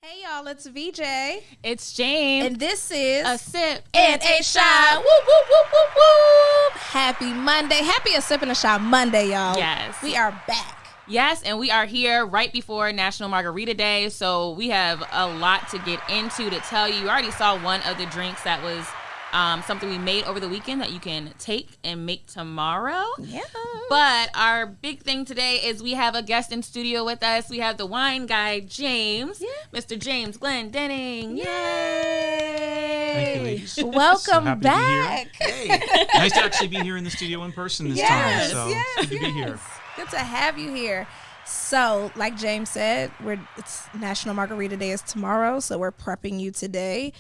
Hey y'all, it's VJ. It's James. And this is A Sip and a Shot. Woo, woo, woo, woo, woo. Happy Monday. Happy A Sip and a Shot Monday, y'all. Yes. We are back. Yes, and we are here right before National Margarita Day, so we have a lot to get into to tell you. You already saw one of the drinks that was something we made over the weekend that you can take and make tomorrow. Yeah. But our big thing today is we have a guest in studio with us. We have the wine guy, James. Yeah. Mr. James Glendinning. Yay! Thank you, ladies. Welcome so back. To be here. Hey, nice to actually be here in the studio in person this time. So it's good to be here. Good to have you here. So, like James said, it's National Margarita Day is tomorrow, so we're prepping you today.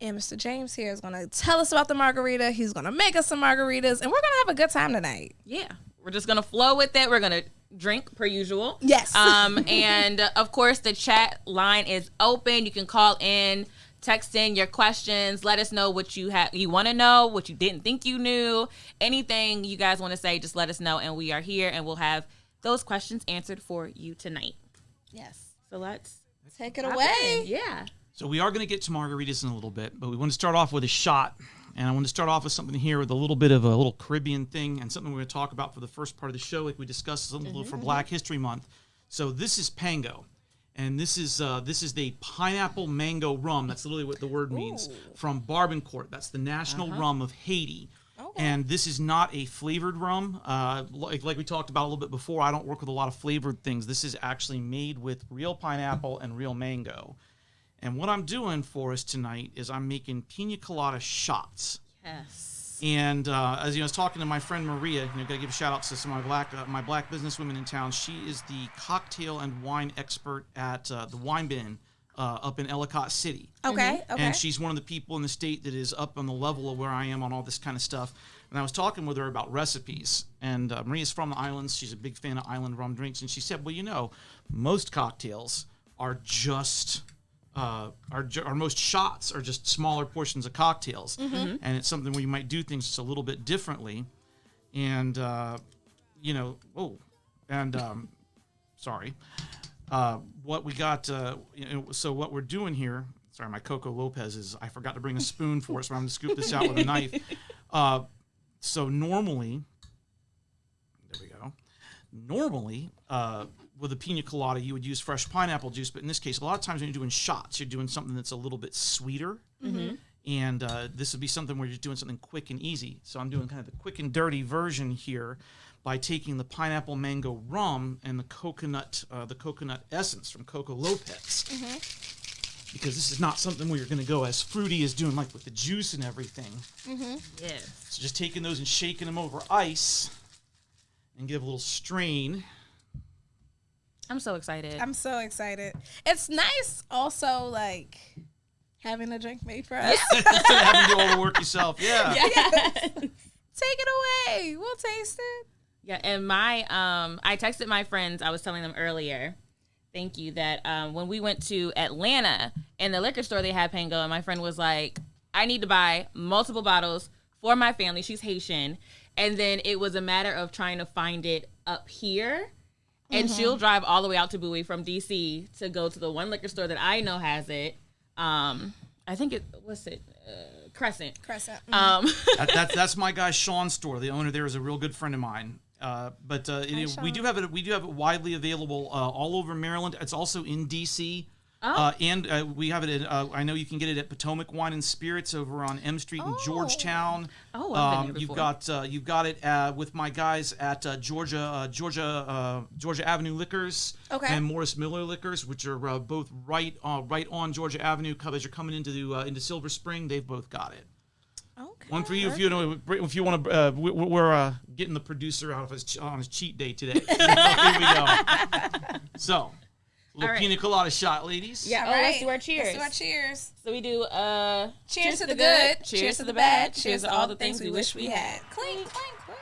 And Mr. James here is going to tell us about the margarita. He's going to make us some margaritas, and we're going to have a good time tonight. Yeah. We're just going to flow with it. We're going to drink per usual. Yes. And, of course, the chat line is open. You can call in, text in your questions. Let us know what you want to know, what you didn't think you knew. Anything you guys want to say, just let us know, and we are here, and we'll have those questions answered for you tonight. Yes. So let's take it away. Yeah. So we are going to get to margaritas in a little bit, but we want to start off with a shot. And I want to start off with something here with a little bit of a little Caribbean thing and something we're going to talk about for the first part of the show, like we discussed a little for Black History Month. So this is Pango. And this is the pineapple mango rum. That's literally what the word means. From Barbancourt. That's the national rum of Haiti. Okay. And this is not a flavored rum. Like we talked about a little bit before, I don't work with a lot of flavored things. This is actually made with real pineapple and real mango. And what I'm doing for us tonight is I'm making Pina Colada shots. Yes. And as you know, I was talking to my friend Maria. Got to give a shout out to some of my black businesswomen in town. She is the cocktail and wine expert at the Wine Bin up in Ellicott City. Okay. And she's one of the people in the state that is up on the level of where I am on all this kind of stuff. And I was talking with her about recipes. And Maria's from the islands. She's a big fan of island rum drinks. And she said, well, most cocktails are just... our most shots are just smaller portions of cocktails, and it's something where you might do things just a little bit differently, and what we got, so what we're doing here. Sorry, my Coco Lopez I forgot to bring a spoon for us, so I'm going to scoop this out with a knife. So normally, there we go. Normally, with a pina colada, you would use fresh pineapple juice, but in this case, a lot of times when you're doing shots, you're doing something that's a little bit sweeter, and this would be something where you're doing something quick and easy. So I'm doing kind of the quick and dirty version here by taking the pineapple mango rum and the coconut essence from Coco Lopez, because this is not something where you're going to go as fruity as doing like with the juice and everything. Yeah. So just taking those and shaking them over ice and give a little strain. I'm so excited. It's nice also, like, having a drink made for us. Having to do all the work yourself. Yeah. Take it away. We'll taste it. Yeah, and I texted my friends, I was telling them earlier, thank you, that when we went to Atlanta, in the liquor store they had Pango, and my friend was like, I need to buy multiple bottles for my family. She's Haitian. And then it was a matter of trying to find it up here. And she'll drive all the way out to Bowie from D.C. to go to the one liquor store that I know has it. I think Crescent. That's my guy Sean's store. The owner there is a real good friend of mine. But we do have it widely available all over Maryland. It's also in D.C. And we have it at, I know you can get it at Potomac Wine and Spirits over on M Street in Georgetown. I've been there before. You've got it with my guys at Georgia Avenue Liquors and Morris Miller Liquors, which are both right on Georgia Avenue. As you're coming into Silver Spring, they've both got it. Okay. One for you if you want to. We're getting the producer out of on his cheat day today. Here we go. So. Little pina colada shot, ladies. Yeah, let's do our cheers. So we do cheers to the good, cheers to the bad, cheers to all the things we wish we had. Clink, clink, clink.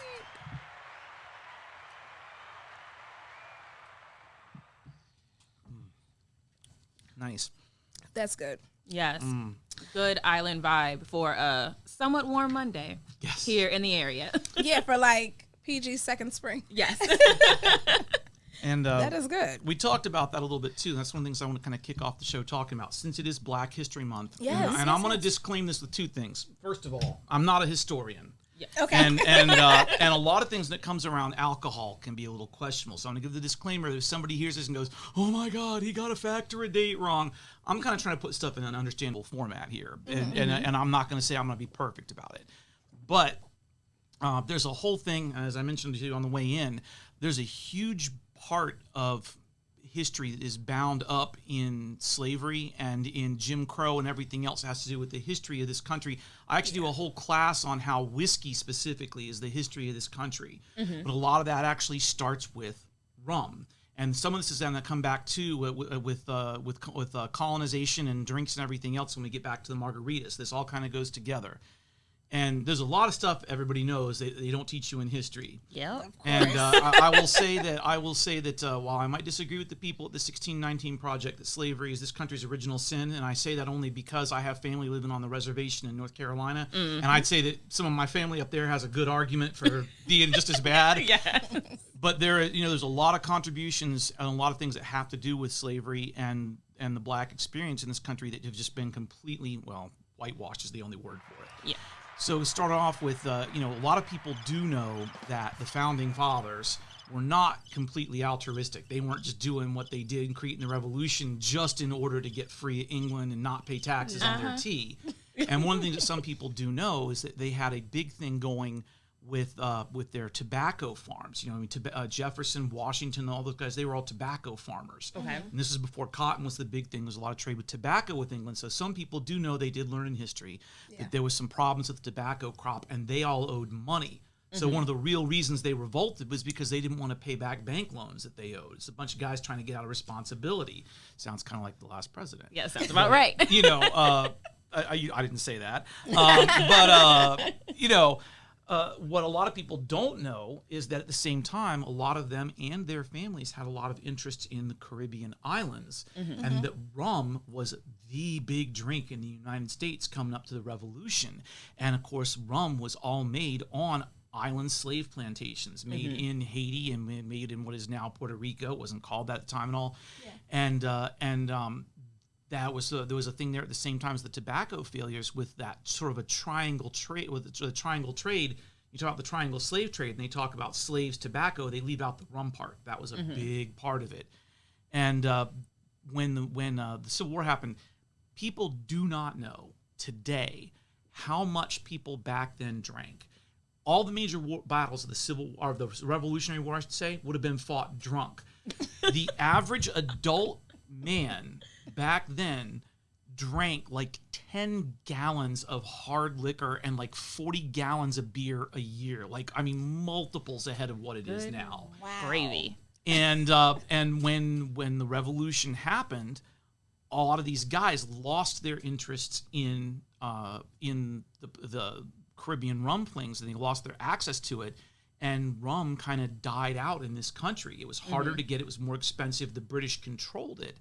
Nice. That's good. Yes. Good island vibe for a somewhat warm Monday. Yes. Here in the area. Yeah, for like PG second spring. Yes. And That is good. we talked about that a little bit too. That's one of the things I want to kind of kick off the show talking about, since it is Black History Month. Yes, and I'm going to disclaim this with two things. First of all, I'm not a historian. Yeah. Okay. And a lot of things that comes around alcohol can be a little questionable. So I'm going to give the disclaimer that if somebody hears this and goes, "Oh my God, he got a fact or a date wrong," I'm kind of trying to put stuff in an understandable format here, and I'm not going to say I'm going to be perfect about it. But there's a whole thing, as I mentioned to you on the way in. There's a huge part of history that is bound up in slavery and in Jim Crow and everything else that has to do with the history of this country. I actually do a whole class on how whiskey specifically is the history of this country. But a lot of that actually starts with rum. And some of this is going to come back too with colonization and drinks and everything else when we get back to the margaritas. This all kind of goes together. And there's a lot of stuff everybody knows that they don't teach you in history. Yep. And I will say that while I might disagree with the people at the 1619 Project that slavery is this country's original sin, and I say that only because I have family living on the reservation in North Carolina, and I'd say that some of my family up there has a good argument for being just as bad. Yeah. But there's a lot of contributions and a lot of things that have to do with slavery and the Black experience in this country that have just been completely, whitewashed is the only word for it. Yeah. So to start off with, a lot of people do know that the Founding Fathers were not completely altruistic. They weren't just doing what they did in creating the Revolution just in order to get free of England and not pay taxes on their tea. And one thing that some people do know is that they had a big thing going with their tobacco farms. Jefferson, Washington, all those guys, they were all tobacco farmers. Okay. And this is before cotton was the big thing. There was a lot of trade with tobacco with England. So some people do know, they did learn in history, that there was some problems with the tobacco crop, and they all owed money. So one of the real reasons they revolted was because they didn't want to pay back bank loans that they owed. It's a bunch of guys trying to get out of responsibility. Sounds kind of like the last president. Yeah, sounds about right. I didn't say that. What a lot of people don't know is that at the same time, a lot of them and their families had a lot of interest in the Caribbean islands, and that rum was the big drink in the United States coming up to the Revolution. And of course, rum was all made on island slave plantations, made in Haiti and made in what is now Puerto Rico. It wasn't called that at the time at all. Yeah. There was a thing there at the same time as the tobacco failures with that sort of a triangle trade. With the triangle trade, you talk about the triangle slave trade, and they talk about slaves, tobacco. They leave out the rum part. That was a big part of it. And when the Civil War happened, people do not know today how much people back then drank. All the major battles of the Revolutionary War, I should say, would have been fought drunk. The average adult man back then drank like 10 gallons of hard liquor and like 40 gallons of beer a year. Multiples ahead of what it is now. Wow. Gravy. And when the revolution happened, a lot of these guys lost their interests in the Caribbean rum flings, and they lost their access to it. And rum kind of died out in this country. It was harder to get. It was more expensive. The British controlled it.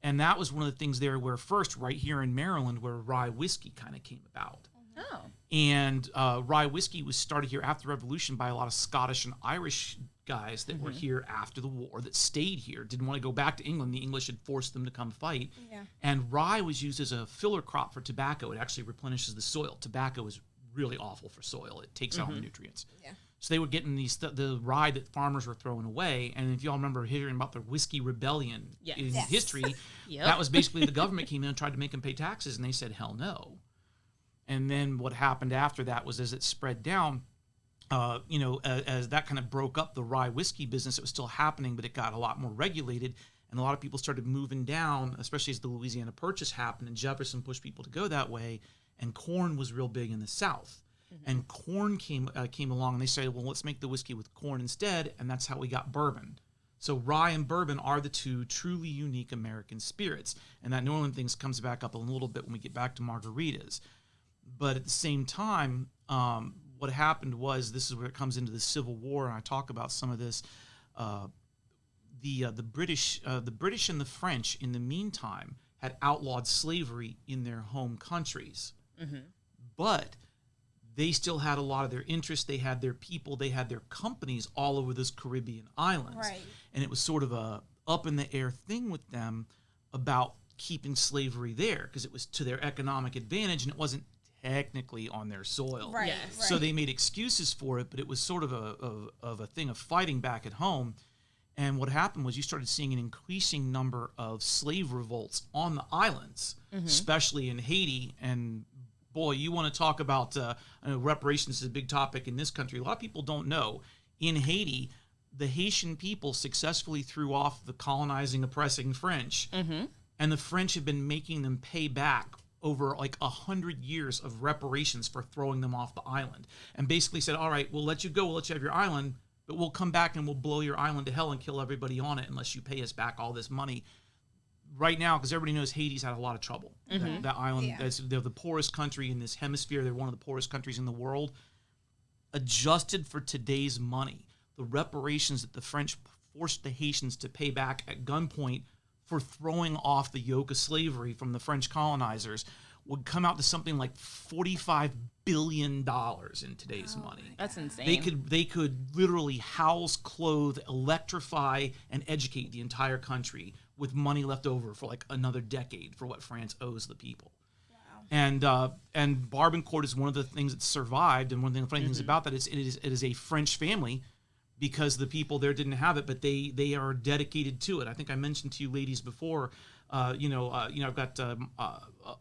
And that was one of the things there where first, right here in Maryland, where rye whiskey kind of came about. Oh. And rye whiskey was started here after the Revolution by a lot of Scottish and Irish guys that were here after the war, that stayed here, didn't want to go back to England. The English had forced them to come fight. Yeah. And rye was used as a filler crop for tobacco. It actually replenishes the soil. Tobacco is really awful for soil. It takes out the nutrients. Yeah. So they were getting the rye that farmers were throwing away. And if y'all remember hearing about the Whiskey Rebellion in history, that was basically the government came in and tried to make them pay taxes, and they said, hell no. And then what happened after that was, as it spread down, as that kind of broke up the rye whiskey business, it was still happening, but it got a lot more regulated. And a lot of people started moving down, especially as the Louisiana Purchase happened, and Jefferson pushed people to go that way. And corn was real big in the South. And corn came along, and they said, well, let's make the whiskey with corn instead, and that's how we got bourbon. So rye and bourbon are the two truly unique American spirits, and that New Orleans thing comes back up a little bit when we get back to margaritas. But at the same time, what happened was, this is where it comes into the Civil War, and I talk about some of this. The British and the French, in the meantime, had outlawed slavery in their home countries, but they still had a lot of their interests. They had their people. They had their companies all over those Caribbean islands. Right. And it was sort of a up in the air thing with them about keeping slavery there because it was to their economic advantage and it wasn't technically on their soil. Right. Yes. Right. So they made excuses for it, but it was sort of a thing of fighting back at home. And what happened was you started seeing an increasing number of slave revolts on the islands, especially in Haiti. And boy, you want to talk about I know reparations is a big topic in this country. A lot of people don't know. In Haiti, the Haitian people successfully threw off the colonizing, oppressing French. And the French have been making them pay back over like 100 years of reparations for throwing them off the island. And basically said, all right, we'll let you go. We'll let you have your island. But we'll come back and we'll blow your island to hell and kill everybody on it unless you pay us back all this money. Right now, because everybody knows Haiti's had a lot of trouble. That island, they're the poorest country in this hemisphere. They're one of the poorest countries in the world. Adjusted for today's money, the reparations that the French forced the Haitians to pay back at gunpoint for throwing off the yoke of slavery from the French colonizers would come out to something like $45 billion in today's money. That's insane. They could literally house, clothe, electrify, and educate the entire country with money left over for like another decade for what France owes the people. Wow. And Barbancourt is one of the things that survived, and one of the funny things about that is it is a French family because the people there didn't have it, but they are dedicated to it. I think I mentioned to you ladies before. I've got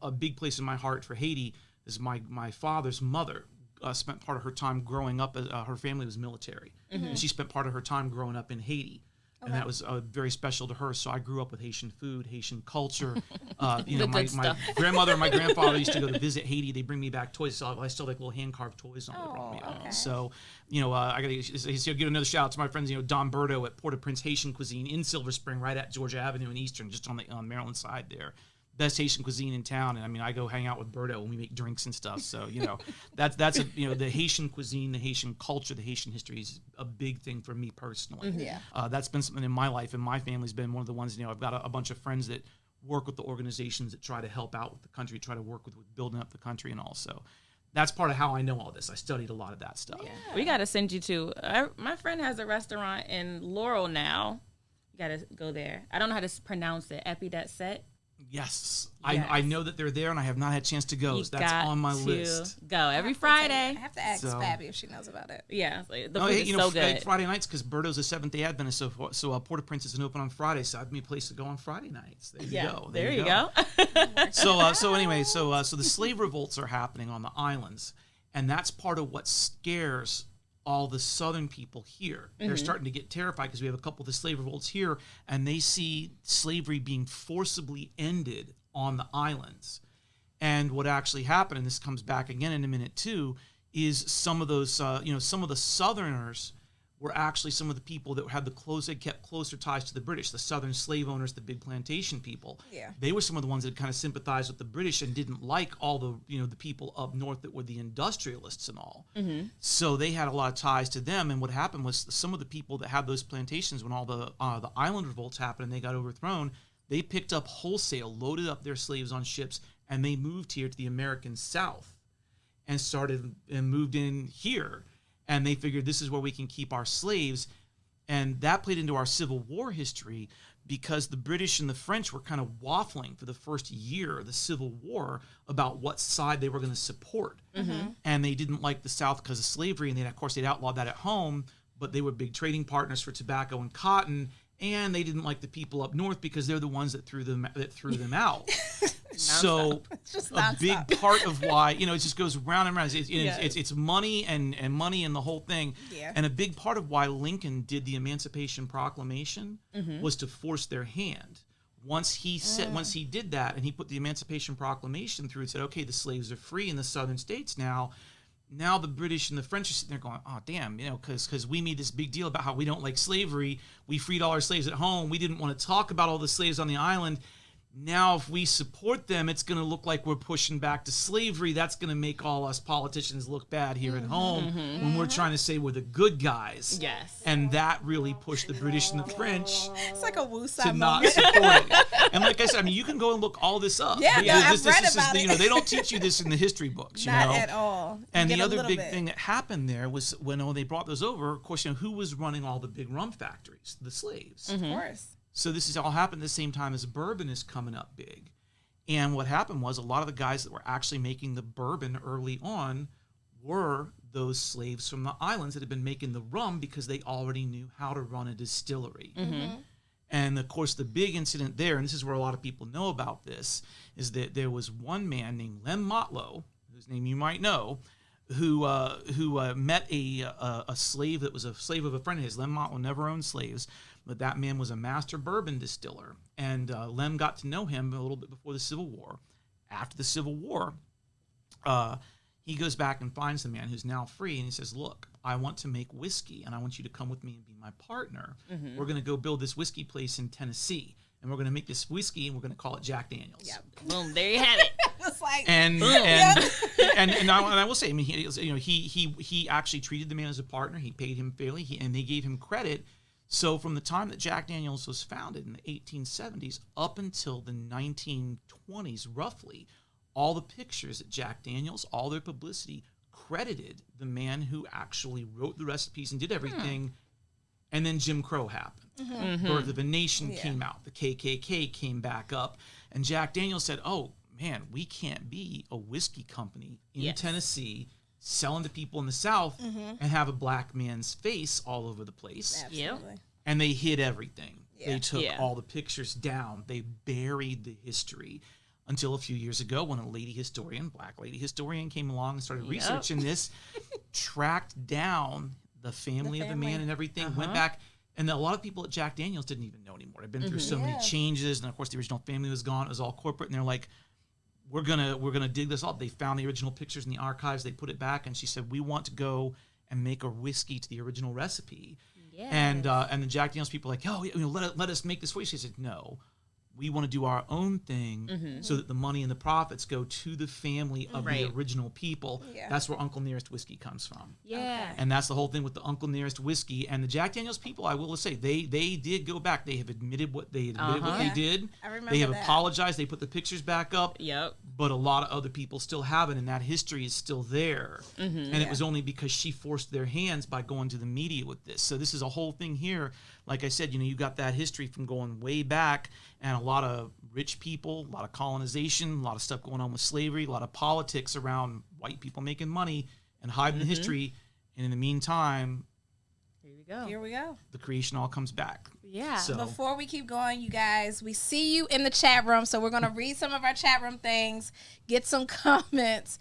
a big place in my heart for Haiti. Is my father's mother spent part of her time growing up. Her family was military, and she spent part of her time growing up in Haiti, and that was very special to her. So I grew up with Haitian food, Haitian culture. My grandmother and my grandfather used to go to visit Haiti. They bring me back toys. So I still like little hand carved toys on they brought me. Okay. So I got to give another shout out to my friends. Don Berto at Port-au-Prince Haitian Cuisine in Silver Spring, right at Georgia Avenue in Eastern, just on Maryland side there. Best Haitian cuisine in town, and I mean I go hang out with Berto when we make drinks and stuff. So that's the Haitian cuisine, the Haitian culture, the Haitian history is a big thing for me personally. That's been something in my life, and my family's been one of the ones. I've got a bunch of friends that work with the organizations that try to help out with the country, try to work with building up the country, and also that's part of how I know all this. I studied a lot of that stuff. Yeah. We got to send you to. My friend has a restaurant in Laurel now. You got to go there. I don't know how to pronounce it. Epidet Set. Yes. I know that they're there, and I have not had a chance to go. So that's on my list. Go every Friday. I have to ask Fabby if she knows about it. Yeah, the food is so good. Friday nights, because Berto's a Seventh-day Adventist, so Port-au-Prince isn't open on Friday, so I've made a place to go on Friday nights. There you go. There you go. So the slave revolts are happening on the islands, and that's part of what scares all the southern people here. They're starting to get terrified because we have a couple of the slave revolts here, and they see slavery being forcibly ended on the islands. And what actually happened, and this comes back again in a minute too, is some of those, some of the Southerners were actually some of the people that had kept closer ties to the British, the Southern slave owners, the big plantation people. Yeah. They were some of the ones that kind of sympathized with the British and didn't like all the, the people up north that were the industrialists and all. So they had a lot of ties to them. And what happened was some of the people that had those plantations, when all the island revolts happened and they got overthrown, they picked up wholesale, loaded up their slaves on ships, and they moved here to the American South and moved in here. And they figured this is where we can keep our slaves. And that played into our Civil War history because the British and the French were kind of waffling for the first year of the Civil War about what side they were going to support. And they didn't like the South because of slavery. And they'd outlawed that at home, but they were big trading partners for tobacco and cotton. And they didn't like the people up north because they're the ones that threw them out. So a big part of why, it just goes round and round. It's money and money and the whole thing. Yeah. And a big part of why Lincoln did the Emancipation Proclamation was to force their hand. Once he did that and he put the Emancipation Proclamation through and said, okay, the slaves are free in the southern states now. Now the British and the French are sitting there going, oh, damn, because we made this big deal about how we don't like slavery. We freed all our slaves at home. We didn't want to talk about all the slaves on the island. Now, if we support them, it's going to look like we're pushing back to slavery. That's going to make all us politicians look bad here at home when we're trying to say we're the good guys. Yes. And that really pushed the British and the French It's like a woosah to not moment. support it. And like I said, I mean, you can go and look all this up. Yeah, no, I've read about it. You know, they don't teach you this in the history books. You Not know? at all. And the other big thing that happened there was when they brought those over, of course, you know, who was running all the big rum factories? The slaves. Of course. So this is all happened at the same time as bourbon is coming up big. And what happened was a lot of the guys that were actually making the bourbon early on were those slaves from the islands that had been making the rum because they already knew how to run a distillery. And of course, the big incident there, and this is where a lot of people know about this, is that there was one man named Lem Motlow, whose name you might know, who met a slave that was a slave of a friend of his. Lem Motlow never owned slaves, but that man was a master bourbon distiller. And Lem got to know him a little bit before the Civil War. After the Civil War, he goes back and finds the man who's now free, and he says, look, I want to make whiskey, and I want you to come with me and be my partner. We're going to go build this whiskey place in Tennessee, and we're going to make this whiskey, and we're going to call it Jack Daniels. Yep. Boom, there you have it. It's like, and I will say, I mean, he actually treated the man as a partner. He paid him fairly, and they gave him credit. So from the time that Jack Daniels was founded in the 1870s up until the 1920s, roughly, all the pictures at Jack Daniels, all their publicity credited the man who actually wrote the recipes and did everything. And then Jim Crow happened. Birth of a Nation came out. The KKK came back up. And Jack Daniels said, oh, man, we can't be a whiskey company in Tennessee selling to people in the South and have a black man's face all over the place. Absolutely. And they hid everything. Yeah. They took all the pictures down. They buried the history. Until a few years ago when a black lady historian came along and started researching this, tracked down the family of the man and everything, went back, and a lot of people at Jack Daniels didn't even know anymore. They'd been through so many changes, and of course the original family was gone. It was all corporate, and they're like, we're gonna dig this up. They found the original pictures in the archives. They put it back, and she said, we want to go and make a whiskey to the original recipe. Yes. And the Jack Daniels people were like, oh, let us make this for you. She said, no. We want to do our own thing so that the money and the profits go to the family of the original people. Yeah. That's where Uncle Nearest Whiskey comes from. Yeah. And that's the whole thing with the Uncle Nearest Whiskey. And the Jack Daniels people, I will say, they did go back. They have admitted what they did. I remember they have that. apologized. They put the pictures back up. Yep. But a lot of other people still haven't, and that history is still there. And it was only because she forced their hands by going to the media with this. So this is a whole thing here. Like I said, you got that history from going way back, and a lot of rich people, a lot of colonization, a lot of stuff going on with slavery, a lot of politics around white people making money and hiding the history. And in the meantime, here we go. The creation all comes back. Yeah. So before we keep going, you guys, we see you in the chat room, so we're gonna read some of our chat room things, get some comments.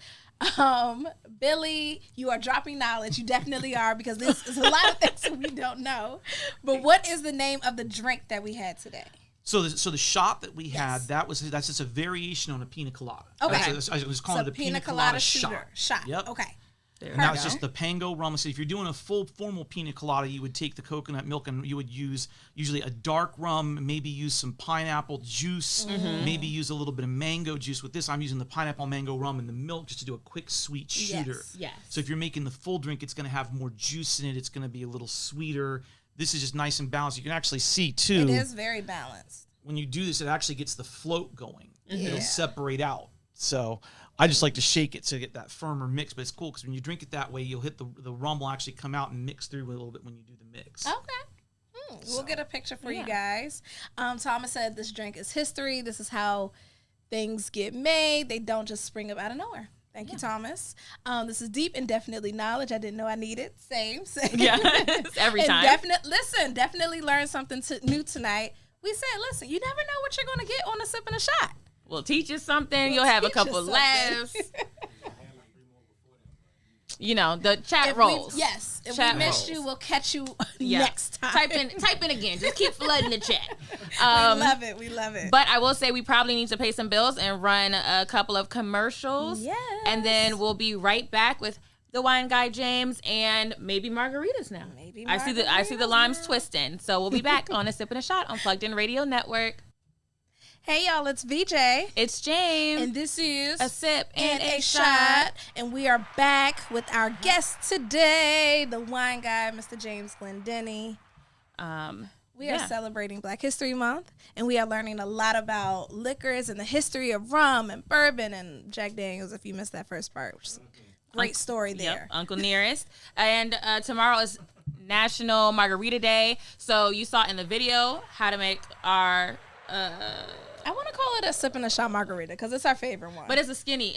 Billy, you are dropping knowledge. You definitely are, because this is a lot of things that we don't know. But what is the name of the drink that we had today? So the shot that we had, that's just a variation on a pina colada. Okay. I was calling it a pina colada shot. Yep. Okay. And that was just the Pango rum. So if you're doing a full formal pina colada, you would take the coconut milk and you would use usually a dark rum, maybe use some pineapple juice, maybe use a little bit of mango juice. With this, I'm using the pineapple mango rum and the milk just to do a quick sweet shooter. Yes. So if you're making the full drink, it's going to have more juice in it. It's going to be a little sweeter. This is just nice and balanced. You can actually see too. It is very balanced. When you do this, it actually gets the float going. It'll separate out. So I just like to shake it to get that firmer mix, but it's cool because when you drink it that way, you'll hit the rum will actually come out and mix through a little bit when you do the mix. Okay. We'll get a picture for you guys. Thomas said this drink is history. This is how things get made. They don't just spring up out of nowhere. Thank you, Thomas. This is deep and definitely knowledge I didn't know I needed. Same. Yeah, every time. Definitely learned something new tonight. We said, listen, you never know what you're going to get on a sip and a shot. We'll teach you something. You'll have a couple laughs. The chat rolls. If we missed you, we'll catch you next time. Type in again. Just keep flooding the chat. We love it. But I will say we probably need to pay some bills and run a couple of commercials. Yes. And then we'll be right back with the wine guy James and maybe margaritas now. I see the limes twisting. So we'll be back on a Sip and a Shot on Plugged In Radio Network. Hey y'all, it's VJ. It's James. And this is A Sip and a Shot. And we are back with our guest today, the wine guy, Mr. James Glendinning. We are celebrating Black History Month, and we are learning a lot about liquors and the history of rum and bourbon and Jack Daniels, if you missed that first part, which is a great story there. Yep, Uncle Nearest. And tomorrow is National Margarita Day. So you saw in the video how to make our... I want to call it a sip and a shot margarita because it's our favorite one. But it's a skinny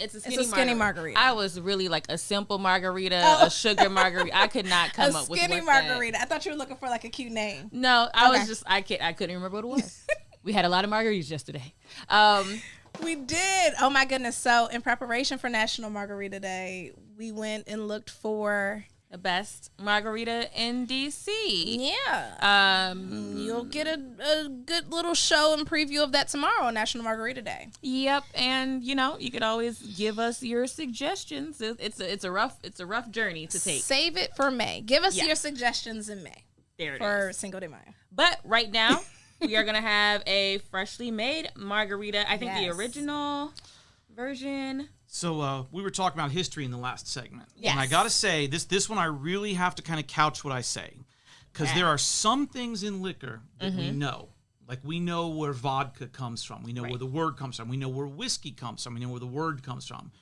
margarita. I was really like a simple margarita, a sugar margarita. I could not come up with a skinny margarita. I thought you were looking for like a cute name. No, I couldn't remember what it was. We had a lot of margaritas yesterday. We did. Oh my goodness. So in preparation for National Margarita Day, we went and looked for the best margarita in DC. Yeah. You'll get a good little show and preview of that tomorrow on National Margarita Day. Yep, and you could always give us your suggestions. It's a rough journey to take. Save it for May. Give us your suggestions in May. There it for is. Cinco de Mayo. But right now, we are gonna have a freshly made margarita. I think the original version. So we were talking about history in the last segment. Yes. And I got to say, this one I really have to kind of couch what I say. Because there are some things in liquor that we know. Like we know where vodka comes from. We know where the word comes from. We know where whiskey comes from. We know where the word comes from.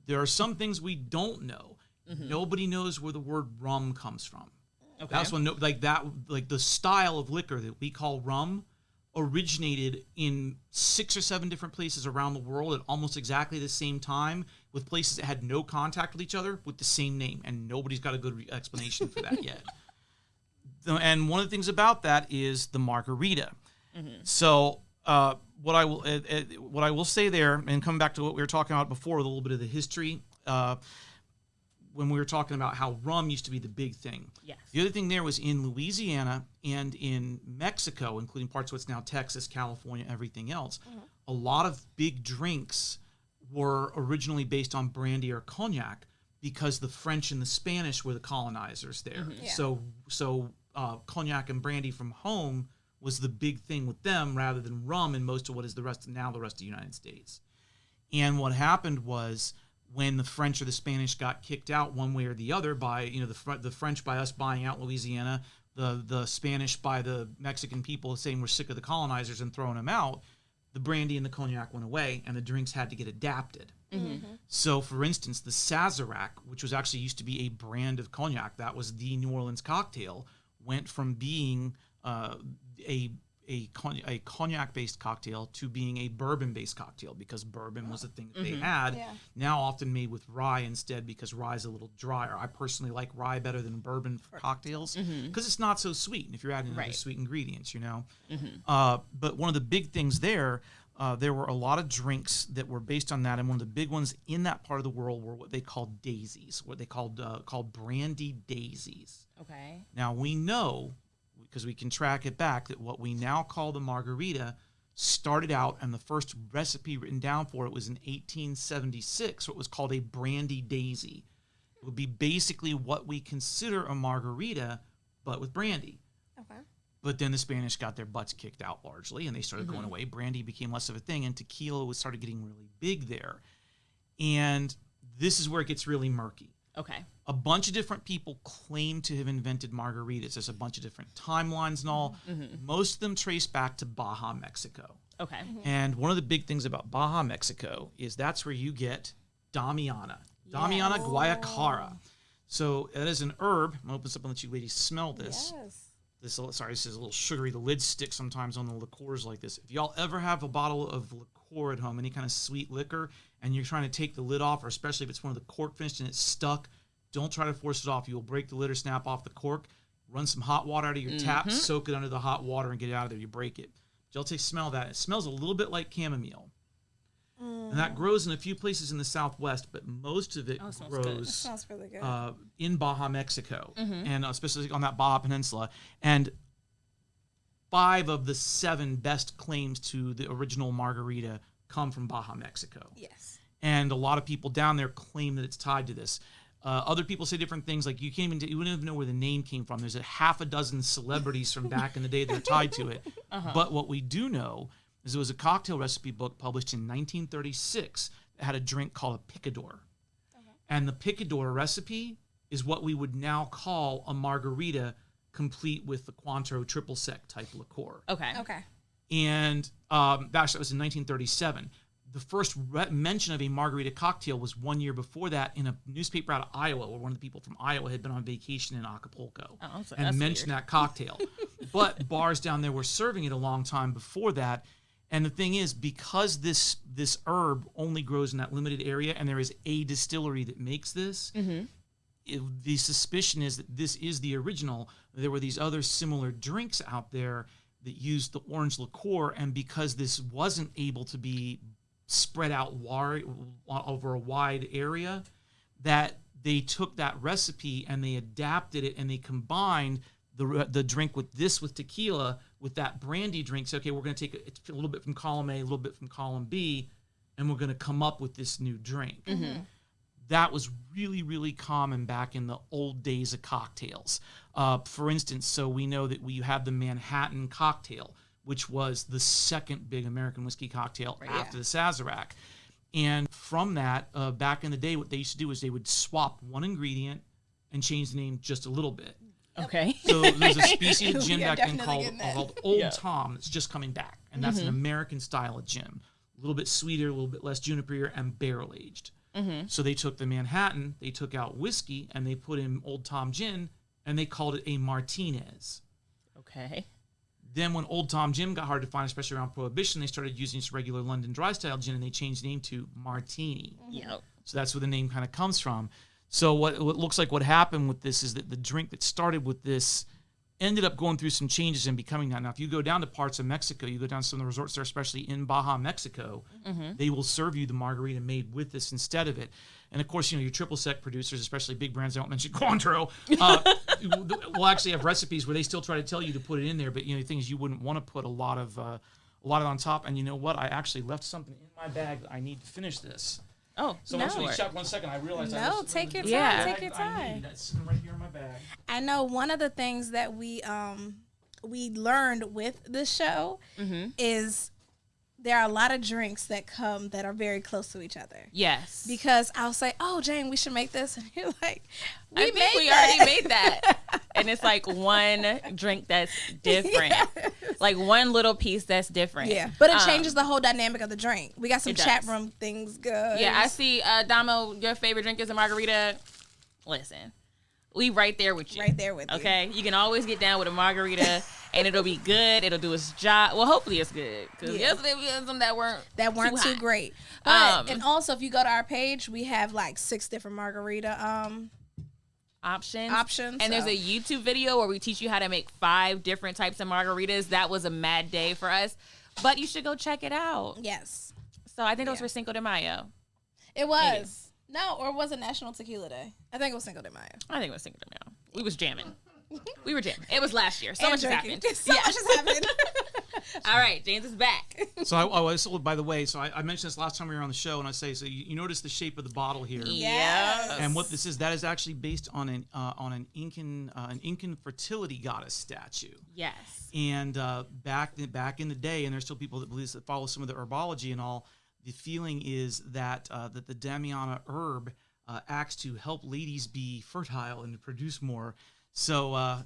There are some things we don't know. Nobody knows where the word rum comes from. Okay. That's when, like the style of liquor that we call rum originated in 6 or 7 different places around the world at almost exactly the same time, with places that had no contact with each other with the same name, and nobody's got a good explanation for that yet. And one of the things about that is the margarita. So what I will say there, and coming back to what we were talking about before, with a little bit of the history, when we were talking about how rum used to be the big thing. Yes. The other thing there was in Louisiana and in Mexico, including parts of what's now Texas, California, everything else, a lot of big drinks were originally based on brandy or cognac because the French and the Spanish were the colonizers there. Yeah. So cognac and brandy from home was the big thing with them rather than rum in most of what is the rest of the United States. And what happened was, when the French or the Spanish got kicked out one way or the other by, the French by us buying out Louisiana, the Spanish by the Mexican people saying we're sick of the colonizers and throwing them out, the brandy and the cognac went away and the drinks had to get adapted. So, for instance, the Sazerac, which was actually used to be a brand of cognac, that was the New Orleans cocktail, went from being a cognac-based cocktail to being a bourbon-based cocktail because bourbon was the thing that they had. Yeah. Now often made with rye instead because rye is a little drier. I personally like rye better than bourbon for cocktails because it's not so sweet. And if you're adding other sweet ingredients, But one of the big things there were a lot of drinks that were based on that, and one of the big ones in that part of the world were what they called daisies, what they called brandy daisies. Okay. Now we know, because we can track it back, that what we now call the margarita started out, and the first recipe written down for it was in 1876. So it was called a brandy daisy. It would be basically what we consider a margarita, but with brandy. Okay. But then the Spanish got their butts kicked out largely, and they started going away. Brandy became less of a thing, and tequila started getting really big there. And this is where it gets really murky. Okay. A bunch of different people claim to have invented margaritas. There's a bunch of different timelines and all. Most of them trace back to Baja, Mexico. Okay. And one of the big things about Baja, Mexico is that's where you get Damiana. Damiana guayakara. So that is an herb. I'm going to open this up and let you ladies smell this. Yes. This is a little sugary. The lid sticks sometimes on the liqueurs like this. If y'all ever have a bottle of liqueur at home, any kind of sweet liquor, and you're trying to take the lid off, or especially if it's one of the cork finished and it's stuck, don't try to force it off. You will break the lid or snap off the cork. Run some hot water out of your tap, soak it under the hot water, and get it out of there. You break it. Y'all smell that. It smells a little bit like chamomile. And that grows in a few places in the Southwest, but most of it grows Smells really good. In Baja, Mexico, and especially on that Baja Peninsula. And 5 of the 7 best claims to the original margarita come from Baja, Mexico. Yes. And a lot of people down there claim that it's tied to this. Other people say different things, like you wouldn't even know where the name came from. There's a half a dozen celebrities from back in the day that are tied to it. But what we do know is there was a cocktail recipe book published in 1936 that had a drink called a picador. And the picador recipe is what we would now call a margarita complete with the Cointreau triple sec type liqueur. Okay. And that was in 1937. The first mention of a margarita cocktail was 1 year before that in a newspaper out of Iowa, where one of the people from Iowa had been on vacation in Acapulco and mentioned that cocktail. But bars down there were serving it a long time before that. And the thing is, because this herb only grows in that limited area, and there is a distillery that makes this, the suspicion is that this is the original. There were these other similar drinks out there that used the orange liqueur, and because this wasn't able to be spread out over a wide area, that they took that recipe and they adapted it and they combined the drink with tequila with that brandy drink. So, okay, we're going to take a little bit from column A, a little bit from column B, and we're going to come up with this new drink. That was really, really common back in the old days of cocktails. For instance, so we know that we have the Manhattan cocktail, which was the second big American whiskey cocktail after the Sazerac. And from that, back in the day, what they used to do is they would swap one ingredient and change the name just a little bit. Okay. So there's a species of gin back then called Old Tom that's just coming back. And that's an American style of gin. A little bit sweeter, a little bit less juniper, and barrel-aged. So they took the Manhattan, they took out whiskey, and they put in Old Tom gin, and they called it a Martinez. Okay. Then when Old Tom gin got hard to find, especially around Prohibition, they started using just regular London dry style gin, and they changed the name to Martini. Yep. So that's where the name kind of comes from. So what looks like what happened with this is that the drink that started with this ended up going through some changes and becoming that. Now, if you go down to parts of Mexico, you go down to some of the resorts there, especially in Baja, Mexico, they will serve you the margarita made with this instead of it. And of course, your triple sec producers, especially big brands, I don't mention Cointreau, will actually have recipes where they still try to tell you to put it in there. But the thing is, you wouldn't want to put a lot of it on top. And you know what? I actually left something in my bag that I need to finish this. Oh, so no. Once we shut 1 second, I realized take your time. Yeah. Take your time. That's sitting right here in my bag. I know one of the things that we learned with this show is there are a lot of drinks that come that are very close to each other. Yes. Because I'll say, "Oh, Jane, we should make this," and you're like, "We already made that," and it's like one drink that's different, like one little piece that's different. Yeah, but it changes the whole dynamic of the drink. We got some chat room things good. Yeah, I see. Damo, your favorite drink is a margarita. Listen, we right there with you. Right there with you. Okay, you can always get down with a margarita. And it'll be good. It'll do its job. Well, hopefully it's good. Because yesterday we had some that weren't too great. But, and also, if you go to our page, we have like 6 different margarita options. And there's a YouTube video where we teach you how to make 5 different types of margaritas. That was a mad day for us. But you should go check it out. Yes. So I think it was for Cinco de Mayo. It was. Maybe. No, or was it National Tequila Day? I think it was Cinco de Mayo. I think it was Cinco de Mayo. We was jamming. We were jamming. It was last year. So much has happened. So much has happened. All right, James is back. So by the way, I mentioned this last time we were on the show, and I say, so you notice the shape of the bottle here. Yes. And what this is, that is actually based on an Incan fertility goddess statue. Yes. And back in the day, and there's still people that follow some of the herbology and all. The feeling is that that the Damiana herb acts to help ladies be fertile and to produce more. So,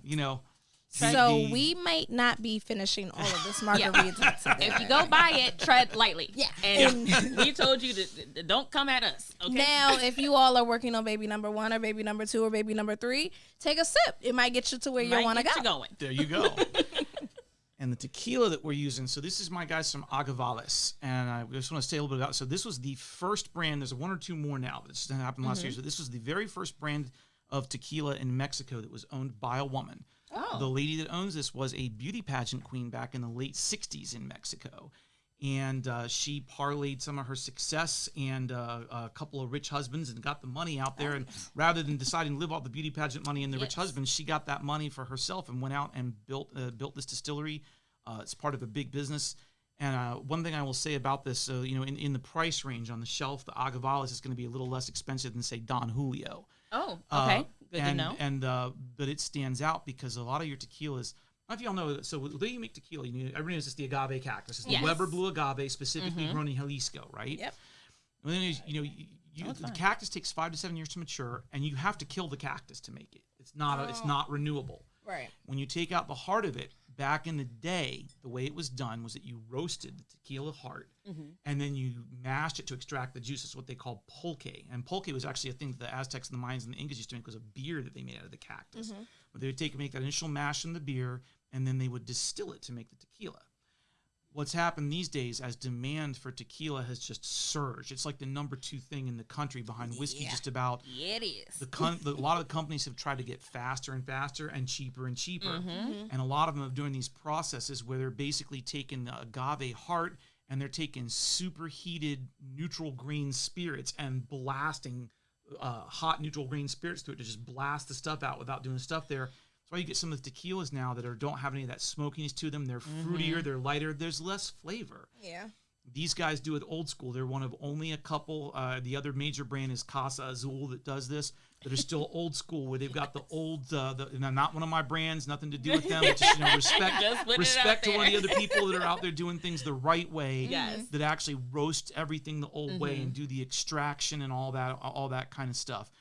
we might not be finishing all of this margarita today. If you go buy it, tread lightly. Yeah. And we told you to don't come at us. Okay. Now, if you all are working on baby number 1 or baby number 2 or baby number 3, take a sip. It might get you to where you want to go. Going. There you go. And the tequila that we're using, so this is my guys from Agavales, and I just want to say a little bit about it. So this was the first brand. There's 1 or 2 more now, but this didn't happen last year. So this was the very first brand of tequila in Mexico that was owned by a woman. Oh. The lady that owns this was a beauty pageant queen back in the late 60s in Mexico. And she parlayed some of her success and a couple of rich husbands and got the money out there. And rather than deciding to live off the beauty pageant money and the rich husbands, she got that money for herself and went out and built this distillery. It's part of a big business. And one thing I will say about this, so in the price range on the shelf, the Agavales is going to be a little less expensive than, say, Don Julio. Oh, okay. Good to know. And but it stands out because a lot of your tequilas, I don't know if y'all know, so the way you make tequila, everybody knows it's the agave cactus. It's the Weber Blue agave, specifically grown in Jalisco, right? Yep. And then the cactus takes 5 to 7 years to mature, and you have to kill the cactus to make it. It's not renewable. Right. When you take out the heart of it, back in the day, the way it was done was that you roasted the tequila heart and then you mashed it to extract the juice. It's what they call pulque. And pulque was actually a thing that the Aztecs and the Mayans and the Incas used to make, was a beer that they made out of the cactus. But they would make that initial mash in the beer and then they would distill it to make the tequila. What's happened these days as demand for tequila has just surged. It's like the number 2 thing in the country behind whiskey, just about. Yeah, it is. A lot of the companies have tried to get faster and faster and cheaper. And a lot of them are doing these processes where they're basically taking the agave heart and they're taking superheated neutral grain spirits and blasting hot neutral grain spirits through it to just blast the stuff out without doing the stuff there. That's why you get some of the tequilas now that don't have any of that smokiness to them. They're fruitier, they're lighter, there's less flavor. Yeah. These guys do it old school. They're one of only a couple. The other major brand is Casa Azul that does this. That are still old school, where they've got the old. Not one of my brands, nothing to do with them. But just respect to one of the other people that are out there doing things the right way. Yes. That actually roast everything the old way and do the extraction and all that kind of stuff.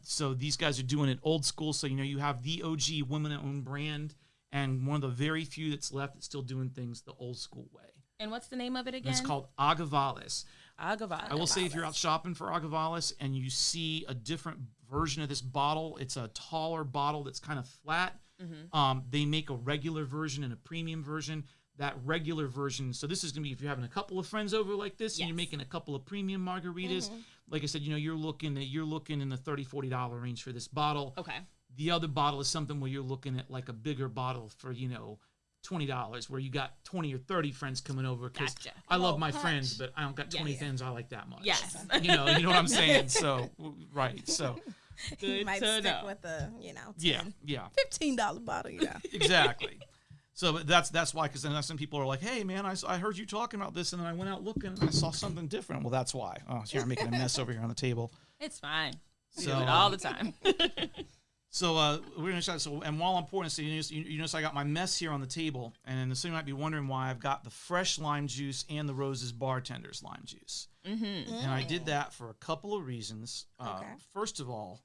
So these guys are doing it old school. So you have the OG women-owned brand and one of the very few that's left that's still doing things the old school way. And what's the name of it again? And it's called Agavales. Agavales. I will say, if you're out shopping for Agavales and you see a different version of this bottle, it's a taller bottle that's kind of flat. They make a regular version and a premium version. That regular version, so this is going to be if you're having a couple of friends over like this and you're making a couple of premium margaritas. Like I said, you're looking in the $30-$40 range for this bottle. Okay. The other bottle is something where you're looking at like a bigger bottle for, $20, where you got 20 or 30 friends coming over. Because Gotcha. I love my friends, but I don't got 20 friends I like that much. Yes. You know what I'm saying? So, right. So, Good You might to stick know. with the, yeah. $15 bottle, Exactly. So but that's why, because then some people are like, hey, man, I heard you talking about this, and then I went out looking, and I saw something different. Well, that's why. Oh, here I'm making a mess over here on the table. It's fine. We So, do it all the time. So we're gonna start. So, and while I'm pouring, so you notice I got my mess here on the table, and so you might be wondering why I've got the fresh lime juice and the Rose's Bartender's lime juice. And I did that for a couple of reasons. First of all,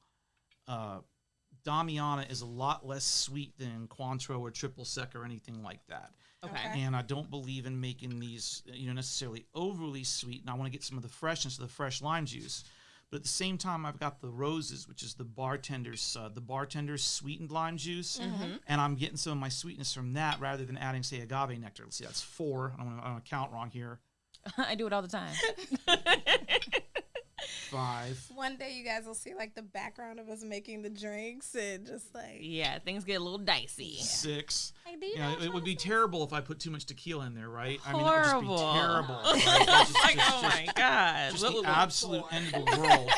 Damiana is a lot less sweet than Cointreau or Triple Sec or anything like that. Okay. And I don't believe in making these, necessarily overly sweet. And I want to get some of the freshness of the fresh lime juice. But at the same time, I've got the Roses, which is the bartender's sweetened lime juice. And I'm getting some of my sweetness from that rather than adding, say, agave nectar. Let's see, that's 4. I don't want to count wrong here. I do it all the time. 5. One day you guys will see like the background of us making the drinks and just like Yeah, things get a little dicey. 6. Hey, do you know It would be terrible if I put too much tequila in there, right? Horrible. I mean, it would just be terrible. Right? Oh my God. Just What the would we- absolute end of the world.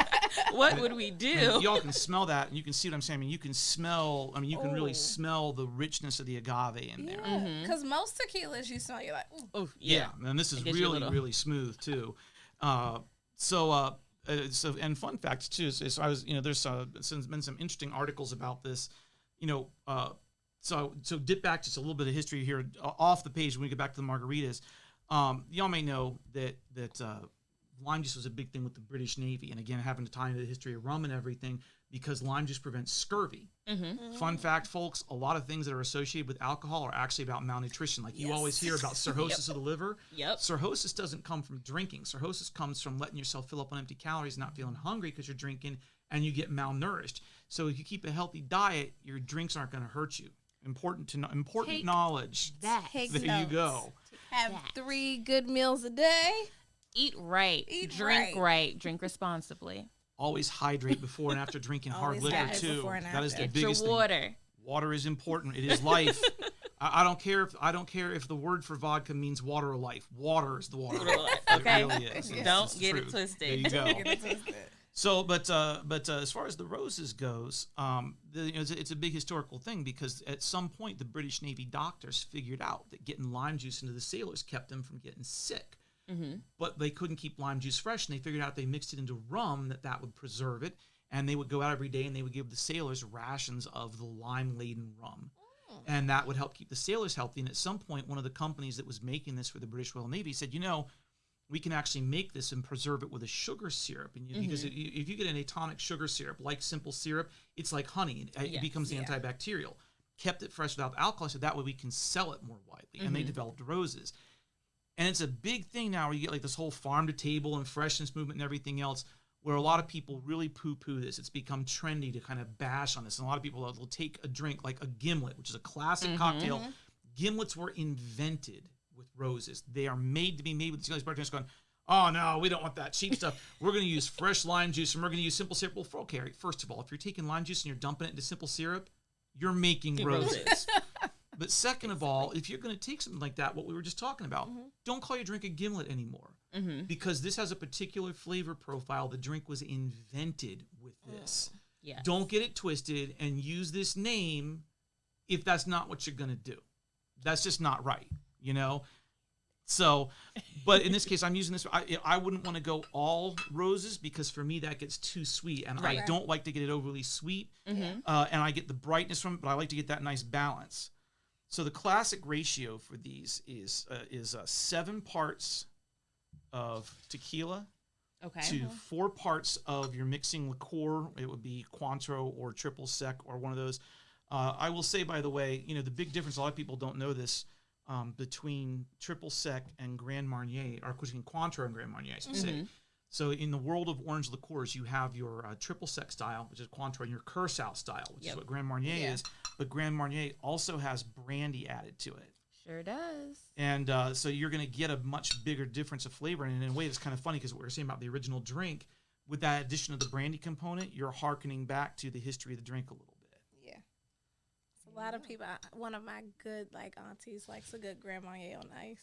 What would we do? And y'all can smell that, and you can see what I'm saying. You can smell. You can really smell the richness of the agave in there. because most tequilas you smell, you're like, ooh. Oh, Yeah, and this is It gives you a really, little- really smooth too. So and fun facts too. So I was, there's been some interesting articles about this. So dip back just a little bit of history here off the page when we get back to the margaritas. Y'all may know that lime juice was a big thing with the British Navy, and again, having to tie into the history of rum and everything, because lime juice prevents scurvy. Fun fact, folks, a lot of things that are associated with alcohol are actually about malnutrition. Like you always hear about cirrhosis of the liver. Yep. Cirrhosis doesn't come from drinking. Cirrhosis comes from letting yourself fill up on empty calories, not feeling hungry because you're drinking, and you get malnourished. So if you keep a healthy diet, your drinks aren't going to hurt you. Important knowledge. Take There you notes. go. Have 3 good meals a day. Eat right. Drink right. Drink responsibly. Always hydrate before and after drinking hard Always liquor hydrate too. before and That is the after. biggest Your water. thing. Water is important. It is life. I don't care if the word for vodka means water or life. Water is the water. Water of life, It okay? really is. Don't It's the get it truth. twisted. There you go. So, but as far as the Roses goes, it's a big historical thing, because at some point the British Navy doctors figured out that getting lime juice into the sailors kept them from getting sick. But they couldn't keep lime juice fresh, and they figured out if they mixed it into rum that would preserve it. And they would go out every day and they would give the sailors rations of the lime-laden rum. And that would help keep the sailors healthy. And at some point, one of the companies that was making this for the British Royal Navy said, we can actually make this and preserve it with a sugar syrup. And because if you get an atonic sugar syrup, like simple syrup, it's like honey. It becomes antibacterial. kept it fresh without alcohol, so that way we can sell it more widely. And they developed roses. And it's a big thing now where you get like this whole farm to table and freshness movement and everything else, where a lot of people really poo-poo this. It's become trendy to kind of bash on this. And a lot of people will take a drink like a gimlet, which is a classic cocktail. Gimlets were invented with roses. They are made to be made with these bartenders going, oh, no, we don't want that cheap stuff. We're going to use fresh lime juice, and we're going to use simple syrup. Well, okay, first of all, if you're taking lime juice and you're dumping it into simple syrup, you're making roses. But second of all, if you're going to take something like that, what we were just talking about, don't call your drink a gimlet anymore. Because this has a particular flavor profile. The drink was invented with this. Yes. Don't get it twisted and use this name if that's not what you're going to do. That's just not right, you know? So, but in this case, I'm using this. I wouldn't want to go all roses because for me, that gets too sweet. And I don't like to get it overly sweet. And I get the brightness from it, but I like to get that nice balance. So the classic ratio for these is 7 parts of tequila to 4 parts of your mixing liqueur. It would be Cointreau or triple sec or one of those. I will say, by the way, you know, the big difference, a lot of people don't know this, between triple sec and Grand Marnier, or between Cointreau and Grand Marnier, I should say. So in the world of orange liqueurs, you have your triple sec style, which is Cointreau, and your Curacao style, which is what Grand Marnier is. But Grand Marnier also has brandy added to it. Sure does. And so you're going to get a much bigger difference of flavor. And in a way, it's kind of funny because what we were saying about the original drink, with that addition of the brandy component, you're hearkening back to the history of the drink a little bit. Yeah. A lot of people, one of my good like aunties likes a good Grand Marnier on ice.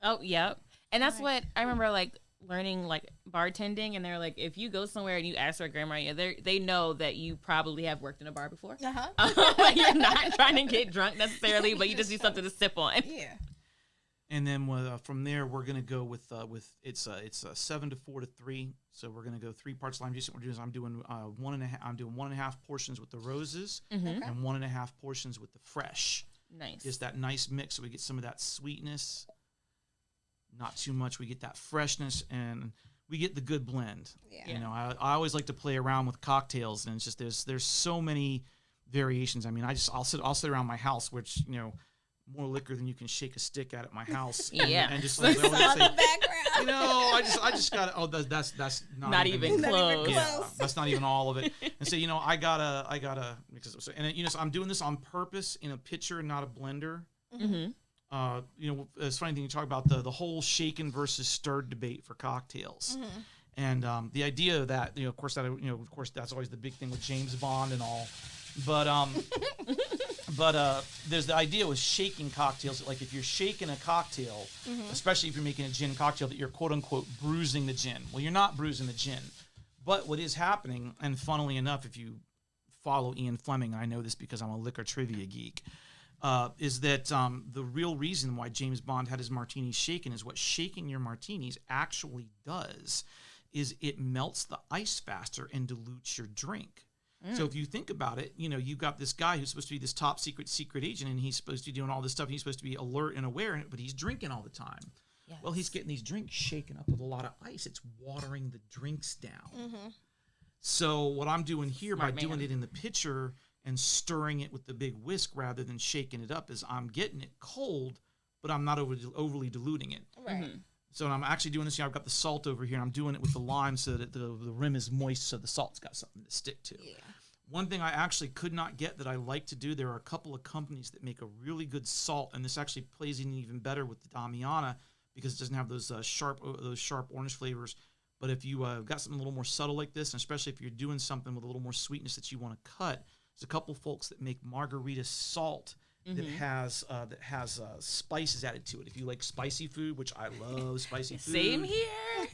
Oh, yep. And that's what I remember, like, learning, like, bartending, and they're like, if you go somewhere and you ask for a Grand Marnier, they know that you probably have worked in a bar before. Like, you're not trying to get drunk necessarily, but you just need something to sip on. Yeah. And then from there, we're going to go with it's 7 to 4 to 3. So we're going to go 3 parts lime juice. What we're doing is I'm doing 1.5 portions with the roses and 1.5 portions with the fresh. Nice. Just that nice mix, so we get some of that sweetness. Not too much. We get that freshness, and we get the good blend. Yeah. You know, I always like to play around with cocktails, and it's just there's so many variations. I mean, I'll sit around my house, which, you know, more liquor than you can shake a stick at my house. And just like, on the background. You know, I just got that's not even close. Yeah, that's not even all of it. And so, you know, I gotta mix this. And you know, so I'm doing this on purpose in a pitcher, not a blender. You know, it's funny thing you talk about the whole shaken versus stirred debate for cocktails. And the idea of that, you know, of course that's always the big thing with James Bond and all. But there's the idea with shaking cocktails. Like if you're shaking a cocktail, especially if you're making a gin cocktail, that you're quote unquote bruising the gin. Well, you're not bruising the gin. But what is happening, and funnily enough, if you follow Ian Fleming, I know this because I'm a liquor trivia geek, is that the real reason why James Bond had his martinis shaken is what shaking your martinis actually does is it melts the ice faster and dilutes your drink. So if you think about it, you know, you've got this guy who's supposed to be this top secret agent, and he's supposed to be doing all this stuff. And he's supposed to be alert and aware, but he's drinking all the time. Yes. Well, he's getting these drinks shaken up with a lot of ice. It's watering the drinks down. So what I'm doing here by doing it in the pitcher and stirring it with the big whisk rather than shaking it up is I'm getting it cold, but I'm not overly diluting it. Right. So I'm actually doing this. I've got the salt over here, and I'm doing it with the lime so that the rim is moist, so the salt's got something to stick to. Yeah. One thing I actually could not get that I like to do, there are a couple of companies that make a really good salt, and this actually plays in even better with the Damiana because it doesn't have those sharp orange flavors. But if you got something a little more subtle like this, and especially if you're doing something with a little more sweetness that you want to cut, there's a couple folks that make margarita salt that has spices added to it. If you like spicy food, which I love spicy food. Same here.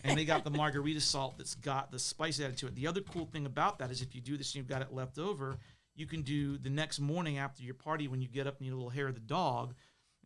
And they got the margarita salt that's got the spice added to it. The other cool thing about that is if you do this and you've got it left over, you can do the next morning after your party when you get up and eat a little hair of the dog,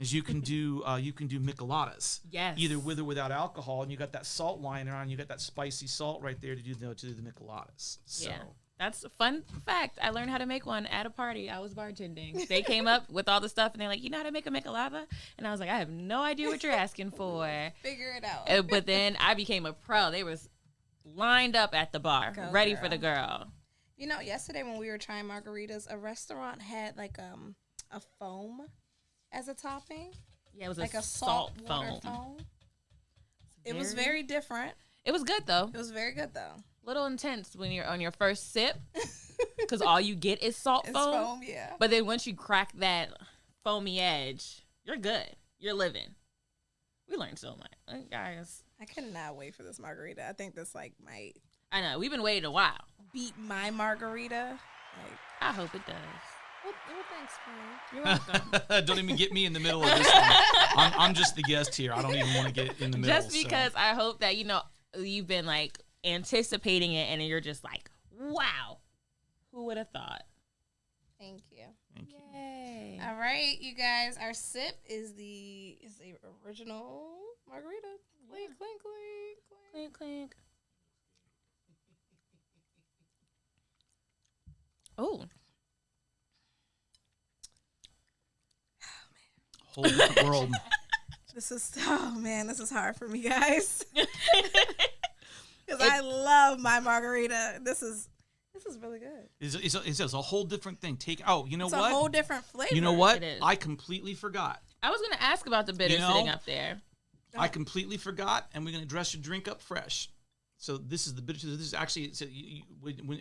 is you can do Micheladas. Yes. Either with or without alcohol, and you got that salt lying around, you got that spicy salt right there to do the Micheladas. So. Yeah. That's a fun fact. I learned how to make one at a party. I was bartending. They came up with all the stuff, and they're like, you know how to make a Michelada? And I was like, I have no idea what you're asking for. Figure it out. But then I became a pro. They was lined up at the bar, ready for the girl. You know, yesterday when we were trying margaritas, a restaurant had like a foam as a topping, Yeah, it was like a salt water foam. foam. It was very different. It was good though. It was very good though. Little intense when you're on your first sip, because all you get is salt It's foam. foam, yeah. But then once you crack that foamy edge, you're good. You're living. We learned so much, guys. I cannot wait for this margarita. I think this like might I know we've been waiting a while. beat my margarita. Like, I hope it does. well thanks, friend. You're welcome. Don't even get me in the middle of this one. I'm just the guest here. I don't even want to get in the middle. Just because I hope that you've been like anticipating it, and you're just like, wow, who would have thought? Thank you. Thank you. Yay! All right, you guys. Our sip is the original margarita. Clink, clink, clink, clink. Clink clink. Oh, Whole different world. This is hard for me, guys. Because I love my margarita. This is really good. It's a whole different thing. You know It's what? a whole different flavor. You know what? It is. I completely forgot. I was gonna ask about the bitter sitting up there. I completely forgot, and we're going to dress your drink up fresh. So this is the bitter. This is actually when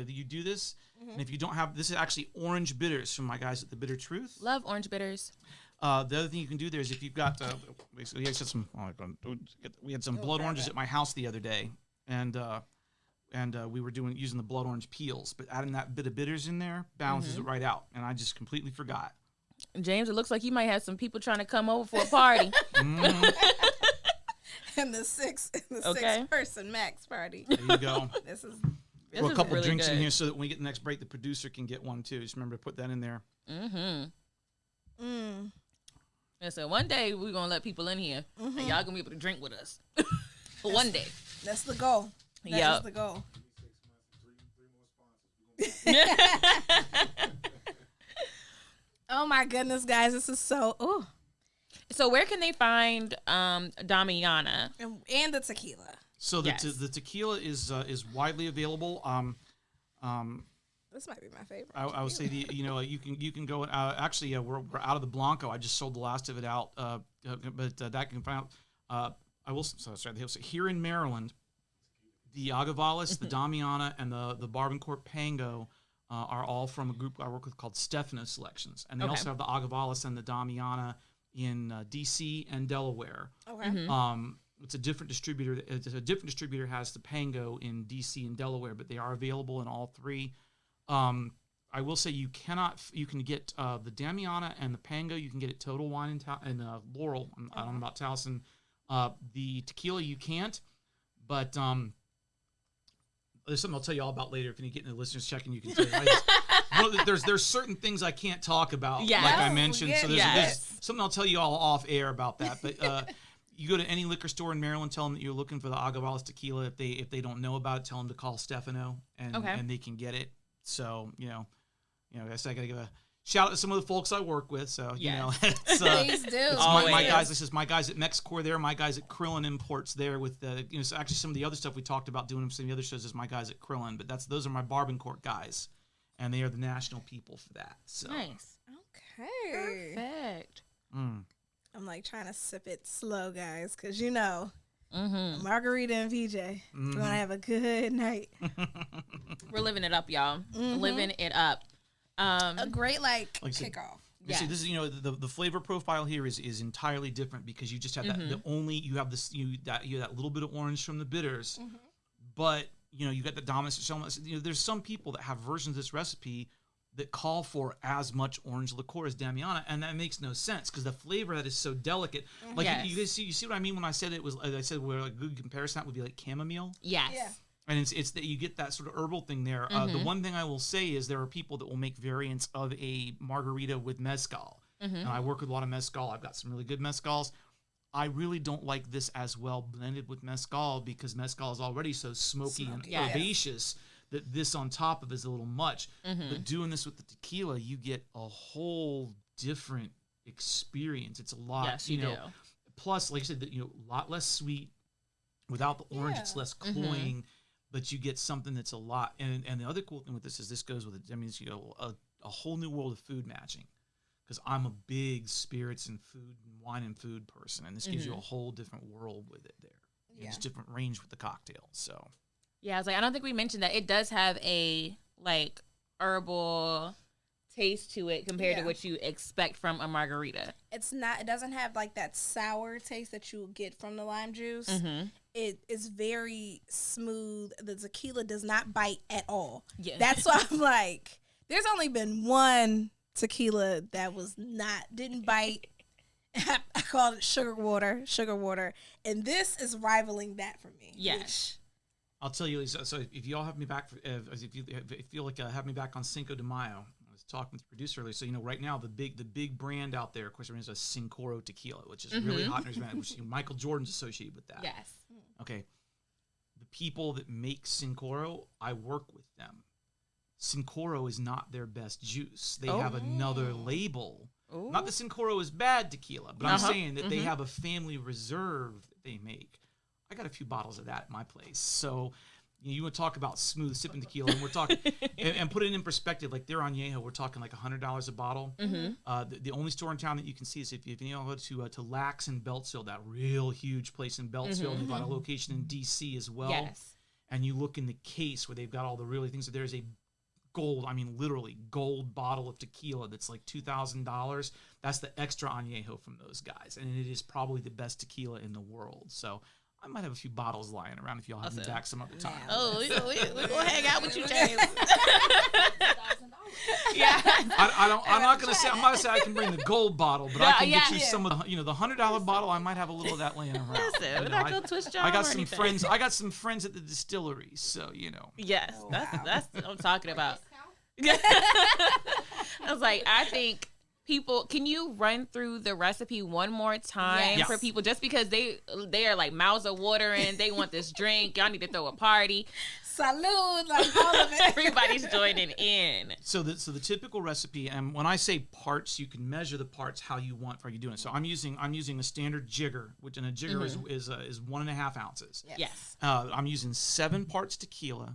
you do this, and if you don't have this is actually orange bitters from my guys at the Bitter Truth. Love orange bitters. The other thing you can do there is if you've got basically we had some blood oranges at my house the other day, and we were using the blood orange peels, but adding that bit of bitters in there balances it right out, and I just completely forgot. James, it looks like you might have some people trying to come over for a party. And the six person max party. There you go. This is Throw a couple really drinks in good. here so that when we get the next break, the producer can get one too. Just remember to put that in there. And so one day we're gonna let people in here, and y'all gonna be able to drink with us. One day. that's the goal. That Yep. is the goal. Oh my goodness, guys, this is so So where can they find Damiana? and the tequila. So the Yes. the tequila is widely available. This might be my favorite. I would say you can go. Actually, we're out of the Blanco. I just sold the last of it out. But that can find out. I will. Sorry. Here in Maryland, the Agavalis, the Damiana, and the Barbancourt Pango are all from a group I work with called Stefano Selections, and they also have the Agavalis and the Damiana in D.C. and Delaware. Okay. It's a different distributor. A different distributor has the Pango in D.C. and Delaware, but they are available in all three. I will say you can get the Damiana and the Pango. You can get at Total Wine in Laurel. I don't know about Towson. The tequila you can't, but there's something I'll tell you all about later. If you get in the listeners check-in, you can tell you. There's certain things I can't talk about, like I mentioned. So there's something I'll tell you all off air about that. But you go to any liquor store in Maryland, tell them that you're looking for the Agavalis tequila. If they don't know about it, tell them to call Stefano, and they can get it. So I guess I gotta give a shout out to some of the folks I work with. So it's, Please do. it's my guys. This is my guys at Mexcor there. My guys at Krillin Imports there. With so actually some of the other stuff we talked about doing some of the other shows is my guys at Krillin. But those are my Barbancourt guys, and they are the national people for that. So Nice. Okay. Perfect. I'm like trying to sip it slow, guys, because margarita and VJ. We're gonna have a good night. We're living it up, y'all. Living it up. A great said, kickoff. You see, this is the flavor profile here is entirely different because you just have that you have that little bit of orange from the bitters, but you got the dominance. There's some people that have versions of this recipe that call for as much orange liqueur as Damiana, and that makes no sense because the flavor that is so delicate. Like you guys see what I mean when I said it was. I said where a good comparison that would be like chamomile. Yes. Yeah. And it's that you get that sort of herbal thing there. The one thing I will say is there are people that will make variants of a margarita with mezcal. And I work with a lot of mezcal. I've got some really good mezcals. I really don't like this as well blended with mezcal because mezcal is already so smoky and herbaceous that this on top of is a little much. But doing this with the tequila, you get a whole different experience. It's a lot, Yes, you do. Plus, like I said, a lot less sweet. Without the orange, it's less cloying. But you get something that's a lot. And the other cool thing with this is this goes with it. I mean, it's, a whole new world of food matching. because I'm a big spirits and food and wine and food person, and this gives you a whole different world with it there. Yeah. It's different range with the cocktail. So yeah, I was like, I don't think we mentioned that it does have a like herbal taste to it compared to what you expect from a margarita. It doesn't have like that sour taste that you get from the lime juice. It is very smooth. The tequila does not bite at all. Yeah. That's why I'm like, there's only been one tequila that didn't bite. I called it sugar water, and this is rivaling that for me. Yes. I'll tell you, so if y'all have me back, if you feel like have me back on Cinco de Mayo, I was talking with the producer earlier. So right now the big brand out there, of course, is a Sincoro Tequila, which is really hot. Which Michael Jordan's associated with that. Yes. Okay. The people that make Sincoro, I work with them. Sincoro is not their best juice. They have another label. Ooh. Not that Sincoro is bad tequila, but I'm saying that they have a family reserve that they make. I got a few bottles of that at my place. So you want to talk about smooth sipping tequila, and we're talking, and put it in perspective, like there on Añejo, we're talking like $100 a bottle. The only store in town that you can see is if you go to Lax in Beltsville, that real huge place in Beltsville. They've got a location in DC as well. Yes. And you look in the case where they've got all the really things. There's a gold, literally gold bottle of tequila that's like $2,000. That's the extra añejo from those guys, and it is probably the best tequila in the world. So I might have a few bottles lying around if y'all have me back some other time. Oh, we're gonna hang out with you, James. Yeah. I'm not gonna say I can bring the gold bottle, but I can get you some of the the $100 bottle. I might have a little of that laying around. Listen, we're not gonna twist your arm. I got some friends. I got some friends at the distillery, so Yes, that's what I'm talking about. I was like, I think people, can you run through the recipe one more time for people, just because they are like mouths are watering, they want this drink, y'all need to throw a party. Salud, like all of it. Everybody's joining in. So the typical recipe, and when I say parts, you can measure the parts how you want for you doing it. So I'm using a standard jigger, which in a jigger is 1.5 ounces. Yes. I'm using 7 parts tequila.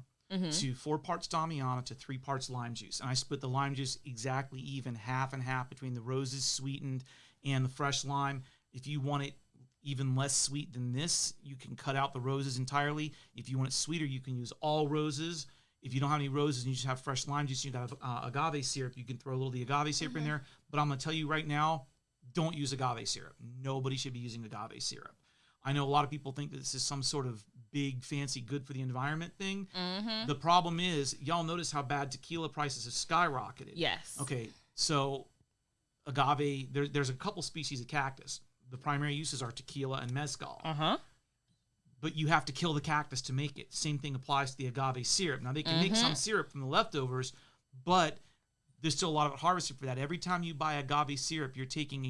To 4 parts Damiana to 3 parts lime juice. And I split the lime juice exactly even, half and half, between the roses sweetened and the fresh lime. If you want it even less sweet than this, you can cut out the roses entirely. If you want it sweeter, you can use all roses. If you don't have any roses and you just have fresh lime juice, you got agave syrup, you can throw a little of the agave syrup in there. But I'm going to tell you right now, don't use agave syrup. Nobody should be using agave syrup. I know a lot of people think that this is some sort of big, fancy, good for the environment thing. The problem is, y'all notice how bad tequila prices have skyrocketed. Yes. Okay, so agave, there's a couple species of cactus. The primary uses are tequila and mezcal. But you have to kill the cactus to make it. Same thing applies to the agave syrup. Now, they can make some syrup from the leftovers, but there's still a lot of it harvested for that. Every time you buy agave syrup, you're taking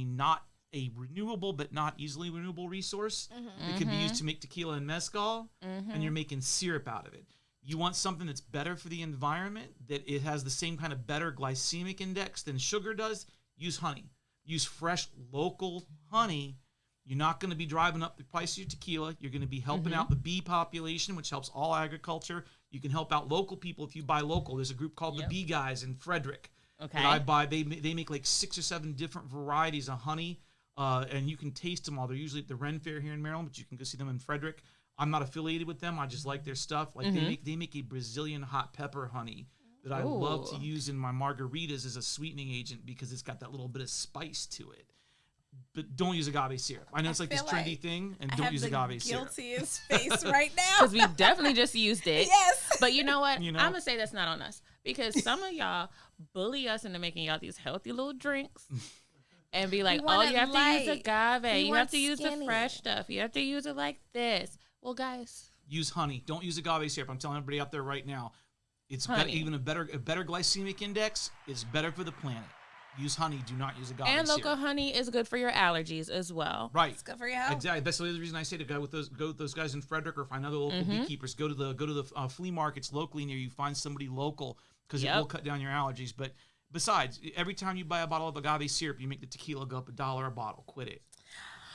a renewable but not easily renewable resource that could be used to make tequila and mezcal, and you're making syrup out of it. You want something that's better for the environment, that it has the same kind of better glycemic index than sugar does, use honey. Use fresh, local honey. You're not going to be driving up the price of your tequila. You're going to be helping out the bee population, which helps all agriculture. You can help out local people if you buy local. There's a group called the Bee Guys in Frederick. Okay. That I buy. They make like 6 or 7 different varieties of honey. And you can taste them all. They're usually at the Ren Fair here in Maryland, but you can go see them in Frederick. I'm not affiliated with them. I just like their stuff. Like they make a Brazilian hot pepper honey that I love to use in my margaritas as a sweetening agent because it's got that little bit of spice to it. But don't use agave syrup. I know it's like this trendy thing, and don't use agave syrup. Guiltiest face right now because we definitely just used it. Yes, but you know what? I'm gonna say that's not on us because some of y'all bully us into making y'all these healthy little drinks. And be like, oh, you have to use agave. You have to use the fresh stuff. You have to use it like this. Well, guys. Use honey. Don't use agave syrup. I'm telling everybody out there right now. It's got even a better glycemic index. It's better for the planet. Use honey. Do not use agave syrup. And local honey is good for your allergies as well. Right. It's good for your health. Exactly. That's the other reason I say to go with those guys in Frederick or find other local beekeepers. Go to the flea markets locally near you. Find somebody local because it will cut down your allergies. But besides, every time you buy a bottle of agave syrup, you make the tequila go up $1 a bottle. Quit it.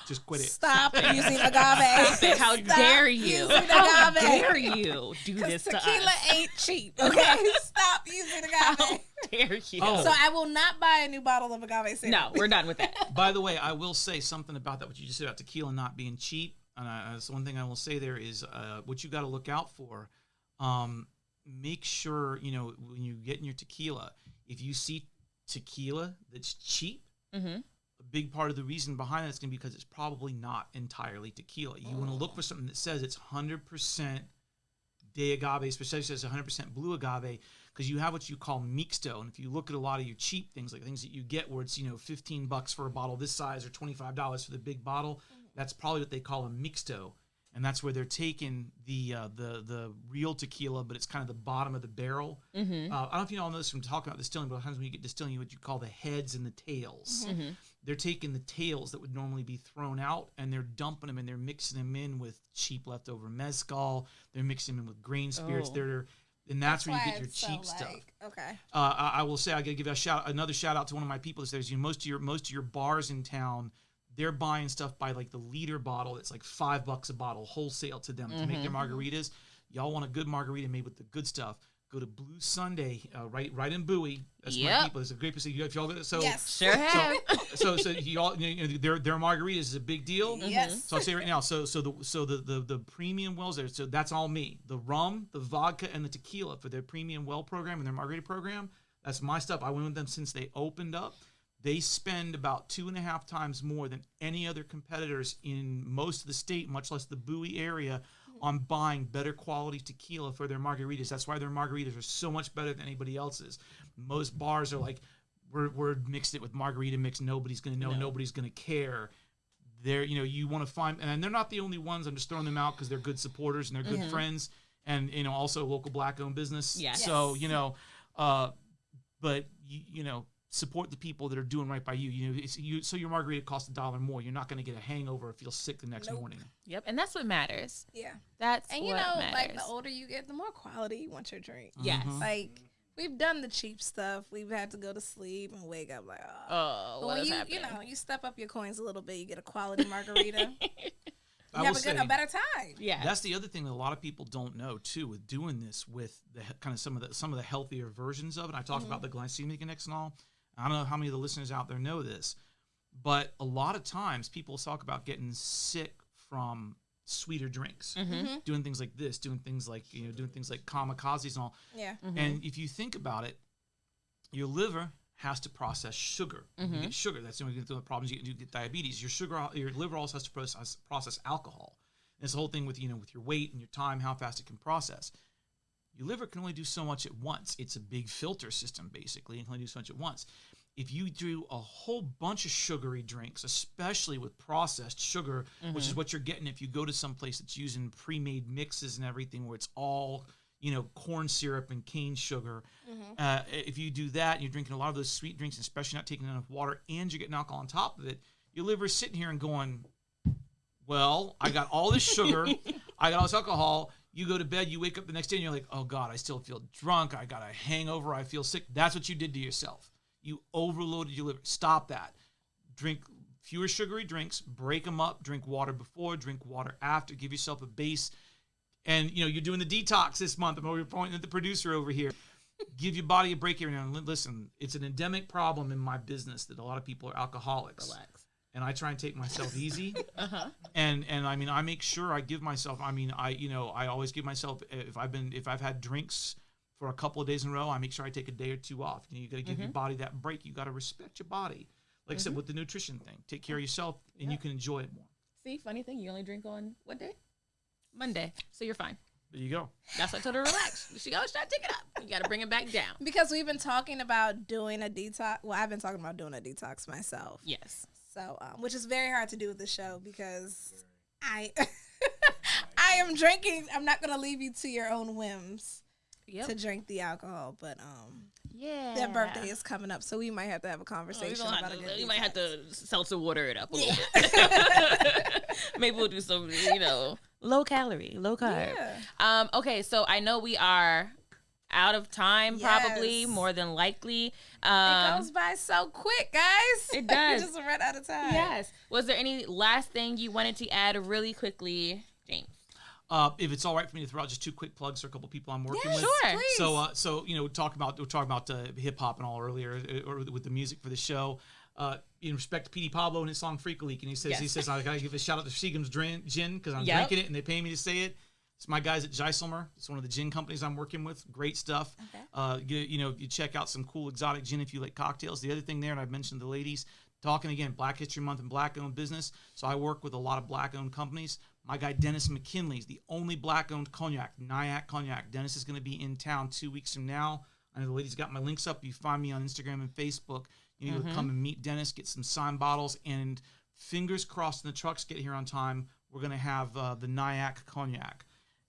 Just quit it. Stop using agave. How dare you? How dare you do this to us? Tequila ain't cheap. Okay, stop using agave. dare you? Oh. So I will not buy a new bottle of agave syrup. No, we're done with that. By the way, I will say something about that, what you just said about tequila not being cheap. And that's one thing I will say there is what you got to look out for. Make sure, when you get in your tequila, if you see tequila that's cheap, a big part of the reason behind that is going to be because it's probably not entirely tequila. You want to look for something that says it's 100% de agave, especially if it says 100% blue agave, because you have what you call mixto. And if you look at a lot of your cheap things, like things that you get where it's, $15 for a bottle this size or $25 for the big bottle, that's probably what they call a mixto. And that's where they're taking the real tequila, but it's kind of the bottom of the barrel. I don't know if you all know this from talking about distilling, but sometimes when you get distilling, you what you call the heads and the tails. They're taking the tails that would normally be thrown out, and they're dumping them, and they're mixing them in with cheap leftover mezcal. They're mixing them in with grain spirits. And that's where you get your cheap stuff. Okay. I will say I got to give another shout out to one of my people that says most of your bars in town, they're buying stuff by like the liter bottle. It's like $5 a bottle wholesale to them to make their margaritas. Y'all want a good margarita made with the good stuff? Go to Blue Sunday, right in Bowie. That's my people. It's a great place. If y'all so yes, sure have. So y'all, their margaritas is a big deal. Yes. So I'll say right now. So the premium wells there. So that's all me. The rum, the vodka, and the tequila for their premium well program and their margarita program. That's my stuff. I went with them since they opened up. They spend about 2.5 times more than any other competitors in most of the state, much less the Bowie area, on buying better quality tequila for their margaritas. That's why their margaritas are so much better than anybody else's. Most bars are like, we're mixed it with margarita mix. Nobody's going to know. No. Nobody's going to care. They're, you want to find, and they're not the only ones. I'm just throwing them out because they're good supporters and they're good friends, and also a local black-owned business. Yes. So but support the people that are doing right by you. So your margarita costs $1 more. You're not going to get a hangover or feel sick the next morning. Yep, and that's what matters. Yeah, that's and what matters. like the older you get, the more quality you want your drink. Yes, like we've done the cheap stuff. We've had to go to sleep and wake up like, but what is happening? You step up your coins a little bit, you get a quality margarita. You have a better time. Yeah, that's the other thing that a lot of people don't know too. With doing this, with the kind of some of the healthier versions of it. I talked about the glycemic index and all. I don't know how many of the listeners out there know this, but a lot of times people talk about getting sick from sweeter drinks, doing things like this, doing things like kamikazes and all. Yeah. And if you think about it, your liver has to process sugar. You get sugar. That's the only problems you get diabetes. Your liver also has to process alcohol. And it's the whole thing with with your weight and your time, how fast it can process. Your liver can only do so much at once. It's a big filter system, basically. It can only do so much at once. If you do a whole bunch of sugary drinks, especially with processed sugar, which is what you're getting if you go to some place that's using pre-made mixes and everything, where it's all, corn syrup and cane sugar. If you do that and you're drinking a lot of those sweet drinks, especially not taking enough water, and you're getting alcohol on top of it, your liver is sitting here and going, well, I got all this sugar, I got all this alcohol. You go to bed, you wake up the next day, and you're like, oh, God, I still feel drunk. I got a hangover. I feel sick. That's what you did to yourself. You overloaded your liver. Stop that. Drink fewer sugary drinks. Break them up. Drink water before. Drink water after. Give yourself a base. And, you're doing the detox this month. I'm over pointing at the producer over here. Give your body a break every now and then. Listen, it's an endemic problem in my business that a lot of people are alcoholics. Relax. And I try and take myself easy. And I mean, I make sure I give myself, I always give myself, if I've had drinks for a couple of days in a row, I make sure I take a day or two off. You got to give your body that break. You got to respect your body. Like I said, with the nutrition thing, take care of yourself and you can enjoy it more. See, funny thing, you only drink on what day? Monday. So you're fine. There you go. That's why I told her to relax. She goes, try to take it up. You got to bring it back down. Because we've been talking about doing a detox. Well, I've been talking about doing a detox myself. Yes. So, which is very hard to do with the show because I am drinking. I'm not going to leave you to your own whims to drink the alcohol, but their birthday is coming up, so we might have to have a conversation about it. You might have to seltzer water it up a little bit. Maybe we'll do some, low calorie, low carb. Yeah. Okay, so I know we are out of time, probably more than likely. It goes by so quick, guys. It does. We just ran out of time. Yes. Was there any last thing you wanted to add really quickly, James? If it's all right for me to throw out just 2 quick plugs for a couple people I'm working with. Sure. So, we're talking about hip hop and all earlier, or with the music for the show. In respect to P.D. Pablo and his song "Freak a Leak," and he says I gotta give a shout out to Seagram's Gin because I'm drinking it and they pay me to say it. It's my guys at Jaisalmer. It's one of the gin companies I'm working with. Great stuff. Okay. You check out some cool exotic gin if you like cocktails. The other thing there, and I've mentioned the ladies, talking again, Black History Month and Black-owned business. So I work with a lot of Black-owned companies. My guy Dennis McKinley is the only Black-owned cognac, Nyack Cognac. Dennis is going to be in town 2 weeks from now. I know the ladies got my links up. You find me on Instagram and Facebook. You need to come and meet Dennis, get some signed bottles, and fingers crossed when the trucks get here on time, we're going to have the Nyack Cognac.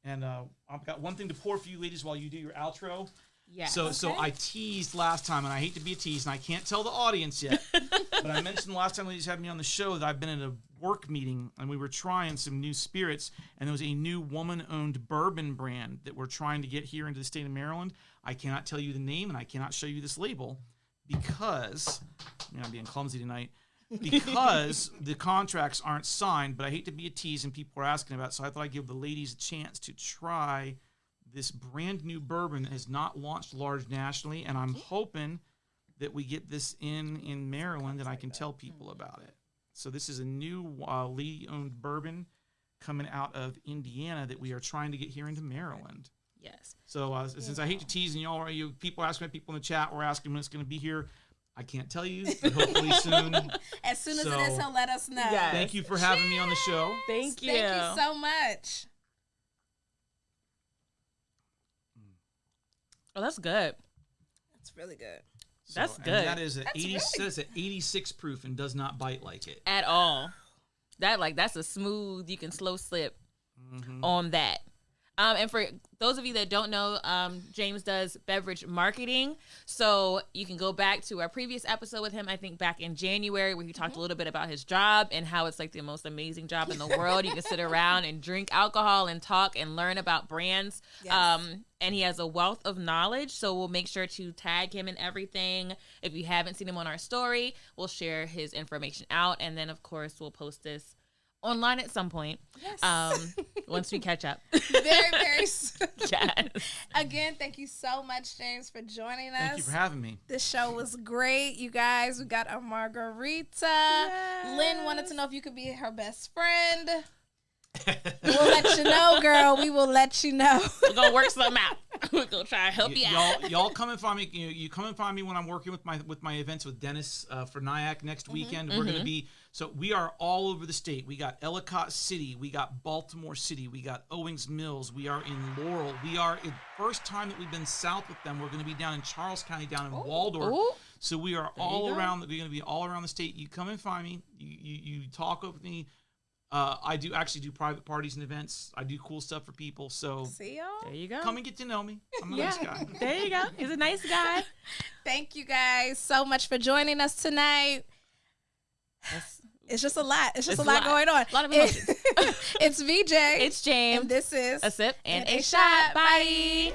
And I've got one thing to pour for you ladies while you do your outro. Yeah. So I teased last time, and I hate to be a tease, and I can't tell the audience yet, but I mentioned the last time ladies had me on the show that I've been at a work meeting, and we were trying some new spirits, and there was a new woman-owned bourbon brand that we're trying to get here into the state of Maryland. I cannot tell you the name, and I cannot show you this label because I'm being clumsy tonight. Because the contracts aren't signed, but I hate to be a tease and people are asking about it, so I thought I'd give the ladies a chance to try this brand new bourbon that has not launched large nationally, and I'm hoping that we get this in Maryland and I can tell people about it. So this is a new lady-owned bourbon coming out of Indiana that we are trying to get here into Maryland. Yes. So since I hate to tease, and people asking, people in the chat were asking when it's going to be here, I can't tell you, but hopefully soon. As soon as it is, he'll let us know. Yes. Thank you for having me on the show. Thank you. Thank you so much. Oh, that's good. That's really good. That's good. And that is an 86 proof and does not bite like it. At all. That's a smooth, you can slow sip on that. And for those of you that don't know, James does beverage marketing. So you can go back to our previous episode with him, I think back in January, where he talked a little bit about his job and how it's like the most amazing job in the world. You can sit around and drink alcohol and talk and learn about brands. Yes. And he has a wealth of knowledge. So we'll make sure to tag him in everything. If you haven't seen him on our story, we'll share his information out. And then, of course, we'll post this online at some point. Yes. Once we catch up. Very, very soon. Yes. Again, thank you so much, James, for joining us. Thank you for having me. This show was great, you guys. We got a margarita. Yes. Lynn wanted to know if you could be her best friend. We'll let you know, girl. We will let you know. We're gonna work something out. We're gonna try to help you out. Y'all come and find me. You come and find me when I'm working with my events with Dennis for Nyack next weekend. We're gonna be we are all over the state. We got Ellicott City, we got Baltimore City, we got Owings Mills, we are in Laurel. We are first time that we've been south with them. We're gonna be down in Charles County, down in Waldorf. Ooh. So we are all around. We're gonna be all around the state. You come and find me. You talk with me. I do private parties and events. I do cool stuff for people. So see y'all. There you go. Come and get to know me. I'm a nice guy. There you go. He's a nice guy. Thank you guys so much for joining us tonight. It's just a lot. It's just a lot going on. A lot of emotions. It's VJ. It's James. And this is A Sip and a Shot. Bye.